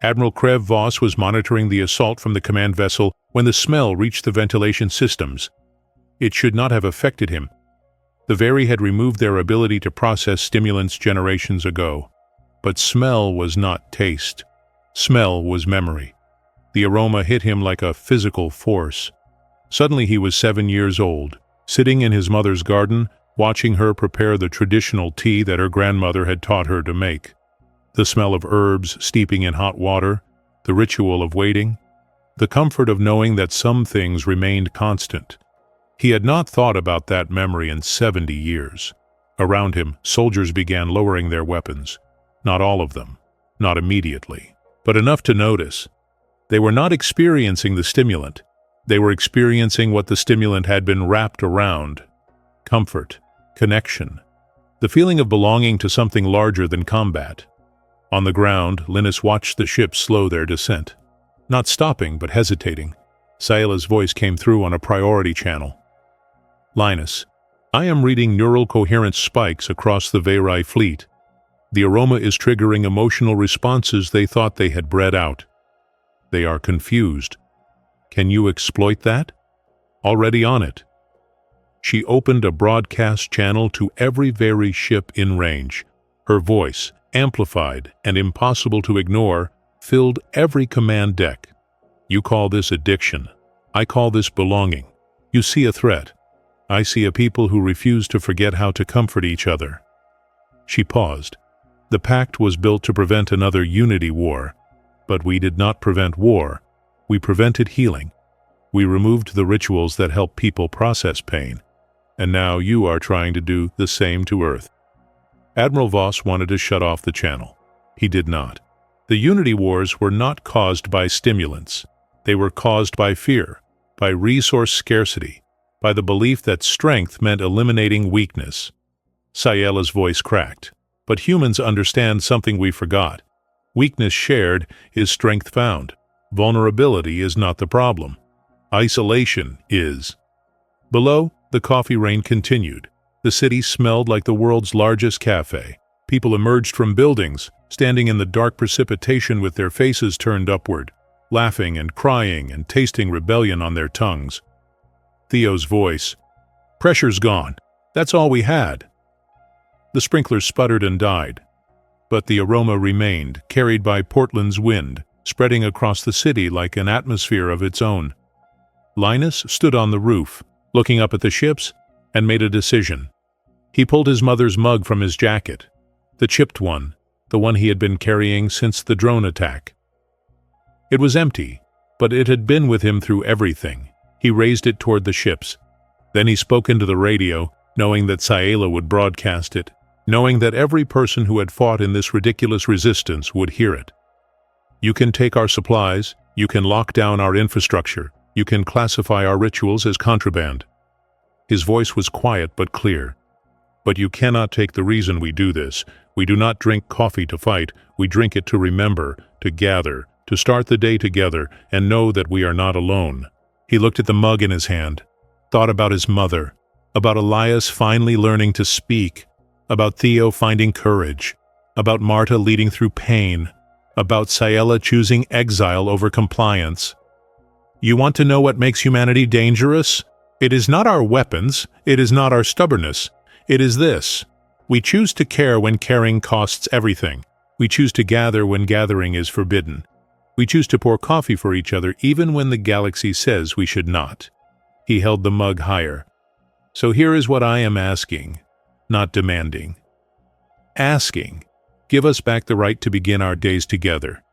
Admiral Krev Voss was monitoring the assault from the command vessel when the smell reached the ventilation systems. It should not have affected him. The Very had removed their ability to process stimulants generations ago. But smell was not taste. Smell was memory. The aroma hit him like a physical force. Suddenly he was 7 years old, sitting in his mother's garden, watching her prepare the traditional tea that her grandmother had taught her to make. The smell of herbs steeping in hot water, the ritual of waiting, the comfort of knowing that some things remained constant. He had not thought about that memory in 70 years. Around him, soldiers began lowering their weapons. Not all of them, not immediately, but enough to notice. They were not experiencing the stimulant. They were experiencing what the stimulant had been wrapped around: comfort, connection, the feeling of belonging to something larger than combat. On the ground, Linus watched the ships slow their descent. Not stopping, but hesitating. Sayela's voice came through on a priority channel. "Linus, I am reading neural coherence spikes across the Veyrai fleet. The aroma is triggering emotional responses they thought they had bred out. They are confused. Can you exploit that?" "Already on it." She opened a broadcast channel to every Veyrai ship in range. Her voice, amplified and impossible to ignore, filled every command deck. "You call this addiction. I call this belonging. You see a threat. I see a people who refuse to forget how to comfort each other." She paused. The pact was built to prevent another unity war. But we did not prevent war. We prevented healing. We removed the rituals that help people process pain. And now you are trying to do the same to Earth. Admiral Voss wanted to shut off the channel. He did not. The unity wars were not caused by stimulants. They were caused by fear, by resource scarcity, by the belief that strength meant eliminating weakness. Sayela's voice cracked. "But humans understand something we forgot. Weakness shared is strength found. Vulnerability is not the problem. Isolation is." Below, the coffee rain continued. The city smelled like the world's largest cafe. People emerged from buildings, standing in the dark precipitation with their faces turned upward, laughing and crying and tasting rebellion on their tongues. Theo's voice: "Pressure's gone. That's all we had." The sprinklers sputtered and died. But the aroma remained, carried by Portland's wind, spreading across the city like an atmosphere of its own. Linus stood on the roof, looking up at the ships, and made a decision. He pulled his mother's mug from his jacket, the chipped one, the one he had been carrying since the drone attack. It was empty, but it had been with him through everything. He raised it toward the ships. Then he spoke into the radio, knowing that Sayela would broadcast it, knowing that every person who had fought in this ridiculous resistance would hear it. "You can take our supplies, you can lock down our infrastructure, you can classify our rituals as contraband." His voice was quiet but clear. "But you cannot take the reason we do this. We do not drink coffee to fight, we drink it to remember, to gather, to start the day together, and know that we are not alone." He looked at the mug in his hand, thought about his mother, about Elias finally learning to speak, about Theo finding courage, about Marta leading through pain, about Sayela choosing exile over compliance. "You want to know what makes humanity dangerous? It is not our weapons, it is not our stubbornness. It is this: we choose to care when caring costs everything. We choose to gather when gathering is forbidden. We choose to pour coffee for each other even when the galaxy says we should not." He held the mug higher. "So here is what I am asking, not demanding. Asking, give us back the right to begin our days together.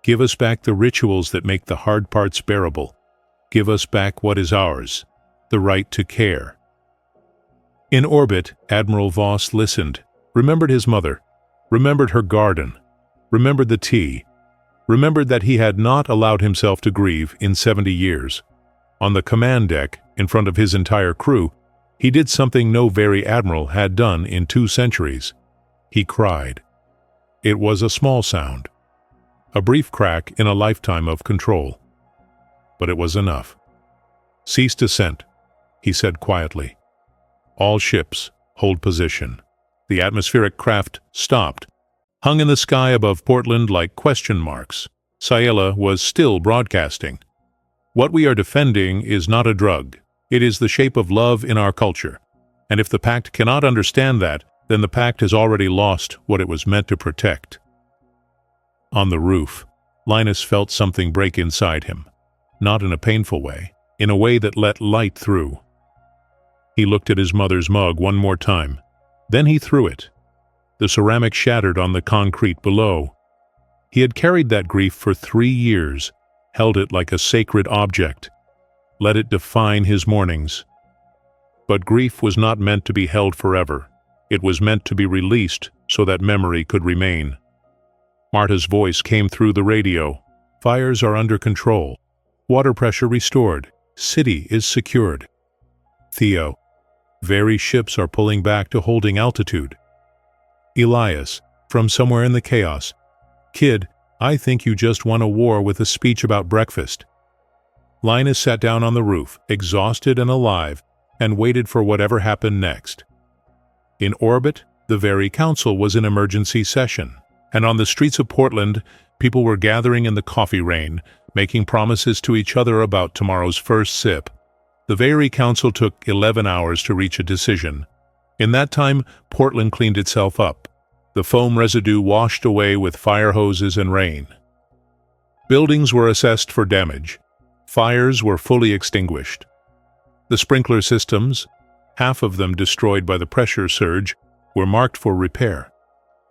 Give us back the rituals that make the hard parts bearable. Give us back what is ours, the right to care." In orbit, Admiral Voss listened, remembered his mother, remembered her garden, remembered the tea, remembered that he had not allowed himself to grieve in 70 years. On the command deck, in front of his entire crew, he did something no Veyrai admiral had done in 2 centuries. He cried. It was a small sound, a brief crack in a lifetime of control. But it was enough. "Cease descent," he said quietly. "All ships, hold position." The atmospheric craft stopped, hung in the sky above Portland like question marks. Sayela was still broadcasting. "What we are defending is not a drug. It is the shape of love in our culture. And if the Pact cannot understand that, then the Pact has already lost what it was meant to protect." On the roof, Linus felt something break inside him. Not in a painful way, in a way that let light through. He looked at his mother's mug one more time. Then he threw it. The ceramic shattered on the concrete below. He had carried that grief for 3 years, held it like a sacred object, let it define his mornings. But grief was not meant to be held forever. It was meant to be released so that memory could remain. Marta's voice came through the radio. Fires are under control. Water pressure restored. City is secured. Theo. Very ships are pulling back to holding altitude. Elias, from somewhere in the chaos. Kid, I think you just won a war with a speech about breakfast. Linus sat down on the roof, exhausted and alive, and waited for whatever happened next. In orbit, the very council was in emergency session, and on the streets of Portland, people were gathering in the coffee rain, making promises to each other about tomorrow's first sip. The very council took 11 hours to reach a decision. In that time, Portland cleaned itself up. The foam residue washed away with fire hoses and rain. Buildings were assessed for damage. Fires were fully extinguished. The sprinkler systems, half of them destroyed by the pressure surge, were marked for repair.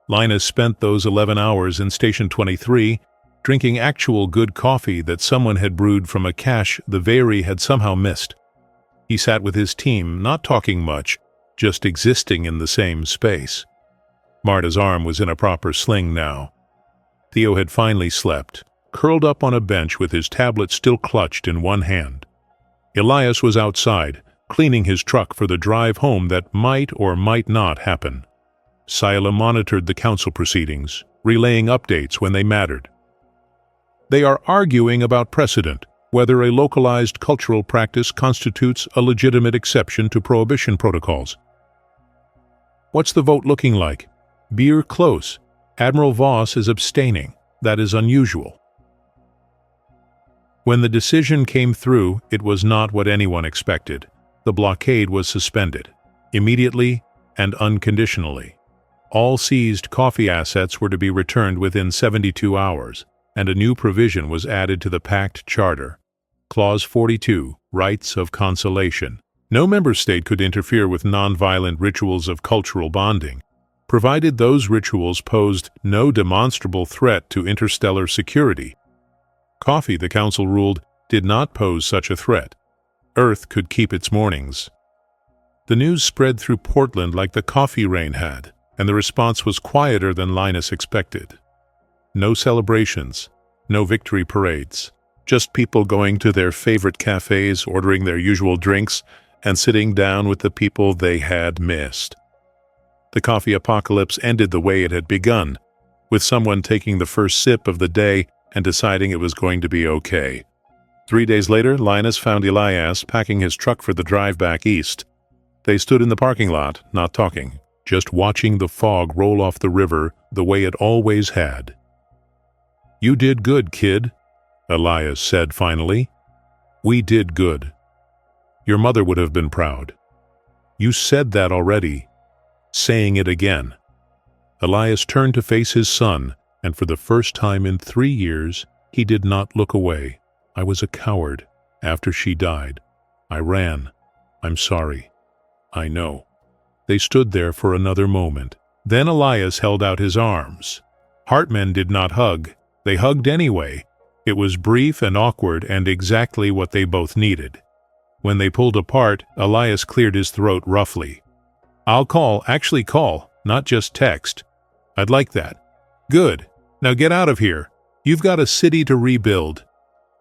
Linus spent those 11 hours in Station 23, drinking actual good coffee that someone had brewed from a cache the Very had somehow missed. He sat with his team, not talking much, just existing in the same space. Marta's arm was in a proper sling now. Theo had finally slept, curled up on a bench with his tablet still clutched in one hand. Elias was outside, cleaning his truck for the drive home that might or might not happen. Sila monitored the council proceedings, relaying updates when they mattered. They are arguing about precedent, whether a localized cultural practice constitutes a legitimate exception to prohibition protocols. What's the vote looking like? Beer close. Admiral Voss is abstaining. That is unusual. When the decision came through, it was not what anyone expected. The blockade was suspended, immediately and unconditionally. All seized coffee assets were to be returned within 72 hours, and a new provision was added to the Pact Charter. Clause 42, Rights of Consolation. No member state could interfere with nonviolent rituals of cultural bonding, provided those rituals posed no demonstrable threat to interstellar security. Coffee, the Council ruled, did not pose such a threat. Earth could keep its mornings. The news spread through Portland like the coffee rain had, and the response was quieter than Linus expected. No celebrations, no victory parades, just people going to their favorite cafes, ordering their usual drinks, and sitting down with the people they had missed. The coffee apocalypse ended the way it had begun, with someone taking the first sip of the day and deciding it was going to be okay. 3 days later, Linus found Elias packing his truck for the drive back east. They stood in the parking lot, not talking, just watching the fog roll off the river the way it always had. "You did good, kid," Elias said finally. "We did good. Your mother would have been proud. You said that already. Saying it again." Elias turned to face his son, and for the first time in 3 years, he did not look away. "I was a coward. After she died, I ran. I'm sorry. I know." They stood there for another moment. Then Elias held out his arms. Heartmen did not hug. They hugged anyway. It was brief and awkward and exactly what they both needed. When they pulled apart, Elias cleared his throat roughly. "I'll actually call, not just text. I'd like that." "Good. Now get out of here. You've got a city to rebuild."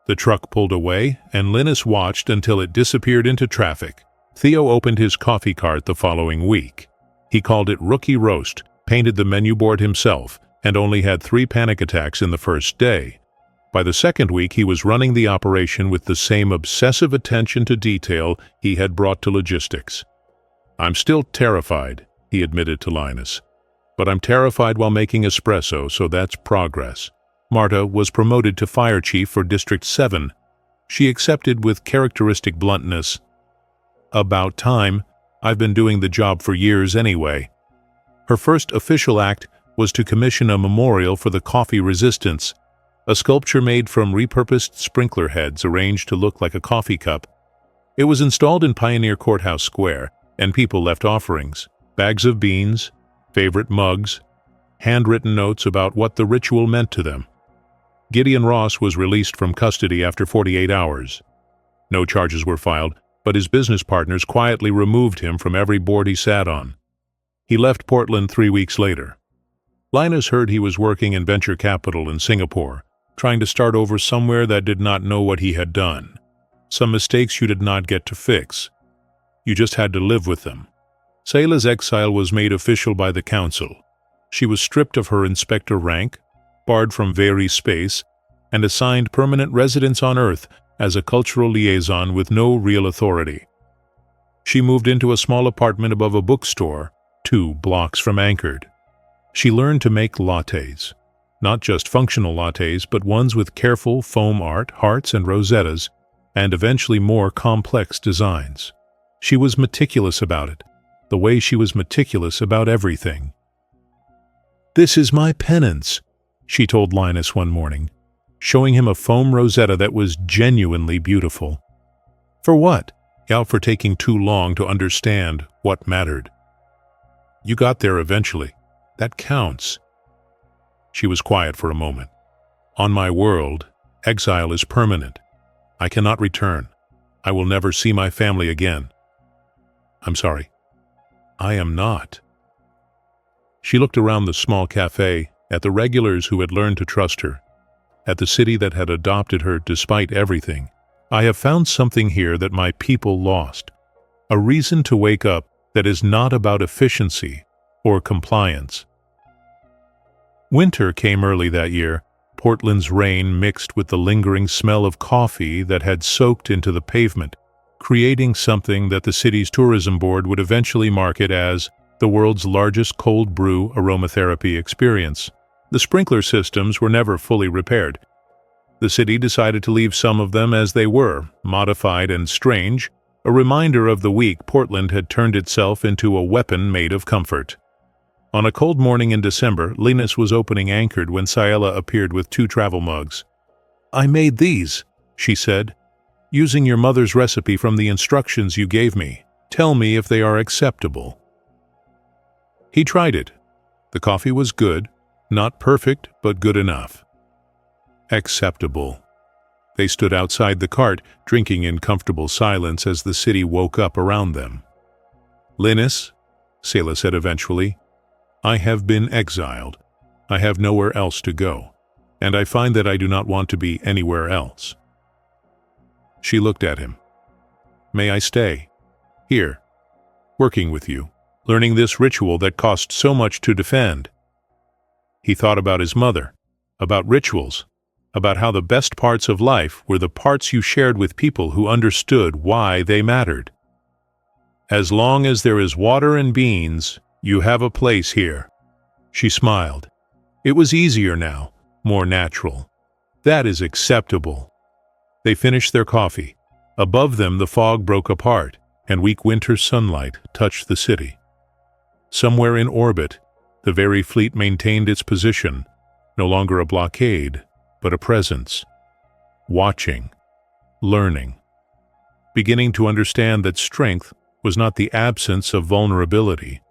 The truck pulled away, and Linus watched until it disappeared into traffic. Theo opened his coffee cart the following week. He called it Rookie Roast, painted the menu board himself, and only had 3 panic attacks in the first day. By the second week, he was running the operation with the same obsessive attention to detail he had brought to logistics. "I'm still terrified," he admitted to Linus. "But I'm terrified while making espresso, so that's progress." Marta was promoted to fire chief for District 7. She accepted with characteristic bluntness, "About time. I've been doing the job for years anyway." Her first official act was to commission a memorial for the coffee resistance, a sculpture made from repurposed sprinkler heads arranged to look like a coffee cup. It was installed in Pioneer Courthouse Square, and people left offerings, bags of beans, favorite mugs, handwritten notes about what the ritual meant to them. Gideon Ross was released from custody after 48 hours. No charges were filed, but his business partners quietly removed him from every board he sat on. He left Portland 3 weeks later. Linus heard he was working in venture capital in Singapore, trying to start over somewhere that did not know what he had done. Some mistakes you did not get to fix. You just had to live with them. Sayla's exile was made official by the council. She was stripped of her inspector rank, barred from Very space, and assigned permanent residence on Earth as a cultural liaison with no real authority. She moved into a small apartment above a bookstore, 2 blocks from Anchored. She learned to make lattes. Not just functional lattes, but ones with careful foam art, hearts and rosettas, and eventually more complex designs. She was meticulous about it, the way she was meticulous about everything. "This is my penance," she told Linus one morning, showing him a foam rosetta that was genuinely beautiful. "For what?" "Yeah, for taking too long to understand what mattered. You got there eventually. That counts." She was quiet for a moment. "On my world, exile is permanent. I cannot return. I will never see my family again." "I'm sorry." "I am not." She looked around the small cafe, at the regulars who had learned to trust her, at the city that had adopted her despite everything. "I have found something here that my people lost. A reason to wake up that is not about efficiency or compliance." Winter came early that year. Portland's rain mixed with the lingering smell of coffee that had soaked into the pavement, creating something that the city's tourism board would eventually market as the world's largest cold brew aromatherapy experience. The sprinkler systems were never fully repaired. The city decided to leave some of them as they were, modified and strange, a reminder of the week Portland had turned itself into a weapon made of comfort. On a cold morning in December, Linus was opening Anchored when Sayla appeared with 2 travel mugs. "I made these," she said, "using your mother's recipe from the instructions you gave me. Tell me if they are acceptable." He tried it. The coffee was good, not perfect, but good enough. Acceptable. They stood outside the cart, drinking in comfortable silence as the city woke up around them. "Linus," Sayla said eventually, "I have been exiled. I have nowhere else to go, and I find that I do not want to be anywhere else." She looked at him. "May I stay? Here, working with you, learning this ritual that cost so much to defend?" He thought about his mother, about rituals, about how the best parts of life were the parts you shared with people who understood why they mattered. "As long as there is water and beans, you have a place here." She smiled. It was easier now, more natural. "That is acceptable." They finished their coffee. Above them the fog broke apart, and weak winter sunlight touched the city. Somewhere in orbit, the Very fleet maintained its position, no longer a blockade, but a presence. Watching, learning, beginning to understand that strength was not the absence of vulnerability,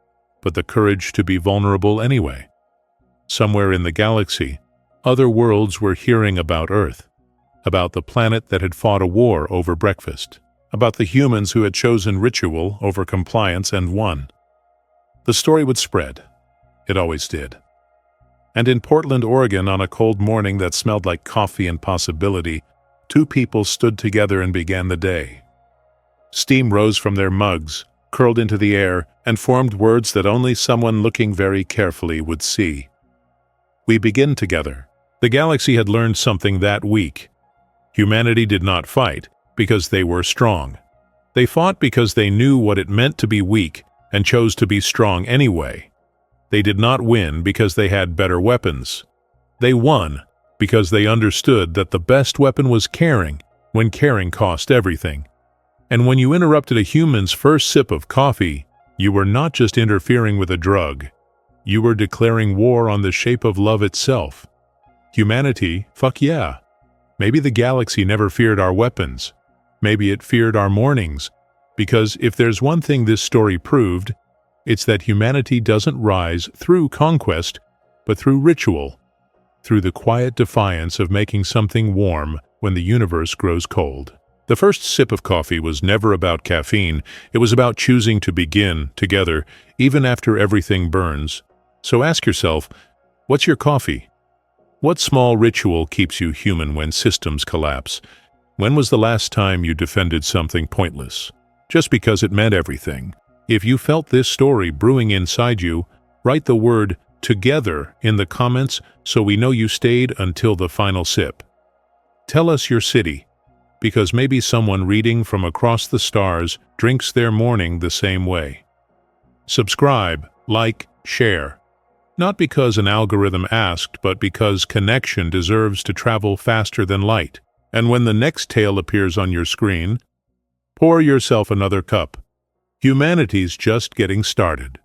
but the courage to be vulnerable anyway. Somewhere in the galaxy, other worlds were hearing about Earth, about the planet that had fought a war over breakfast, about the humans who had chosen ritual over compliance and won. The story would spread. It always did. And in Portland, Oregon, on a cold morning that smelled like coffee and possibility, 2 people stood together and began the day. Steam rose from their mugs, curled into the air, and formed words that only someone looking very carefully would see. "We begin together." The galaxy had learned something that week. Humanity did not fight because they were strong. They fought because they knew what it meant to be weak and chose to be strong anyway. They did not win because they had better weapons. They won because they understood that the best weapon was caring when caring cost everything. And when you interrupted a human's first sip of coffee, you were not just interfering with a drug. You were declaring war on the shape of love itself. Humanity, fuck yeah. Maybe the galaxy never feared our weapons. Maybe it feared our mornings. Because if there's one thing this story proved, it's that humanity doesn't rise through conquest, but through ritual, through the quiet defiance of making something warm when the universe grows cold. The first sip of coffee was never about caffeine. It was about choosing to begin together, even after everything burns. So ask yourself, what's your coffee? What small ritual keeps you human when systems collapse? When was the last time you defended something pointless, just because it meant everything? If you felt this story brewing inside you, write the word "together" in the comments so we know you stayed until the final sip. Tell us your city, because maybe someone reading from across the stars drinks their morning the same way. Subscribe, like, share. Not because an algorithm asked, but because connection deserves to travel faster than light. And when the next tale appears on your screen, pour yourself another cup. Humanity's just getting started.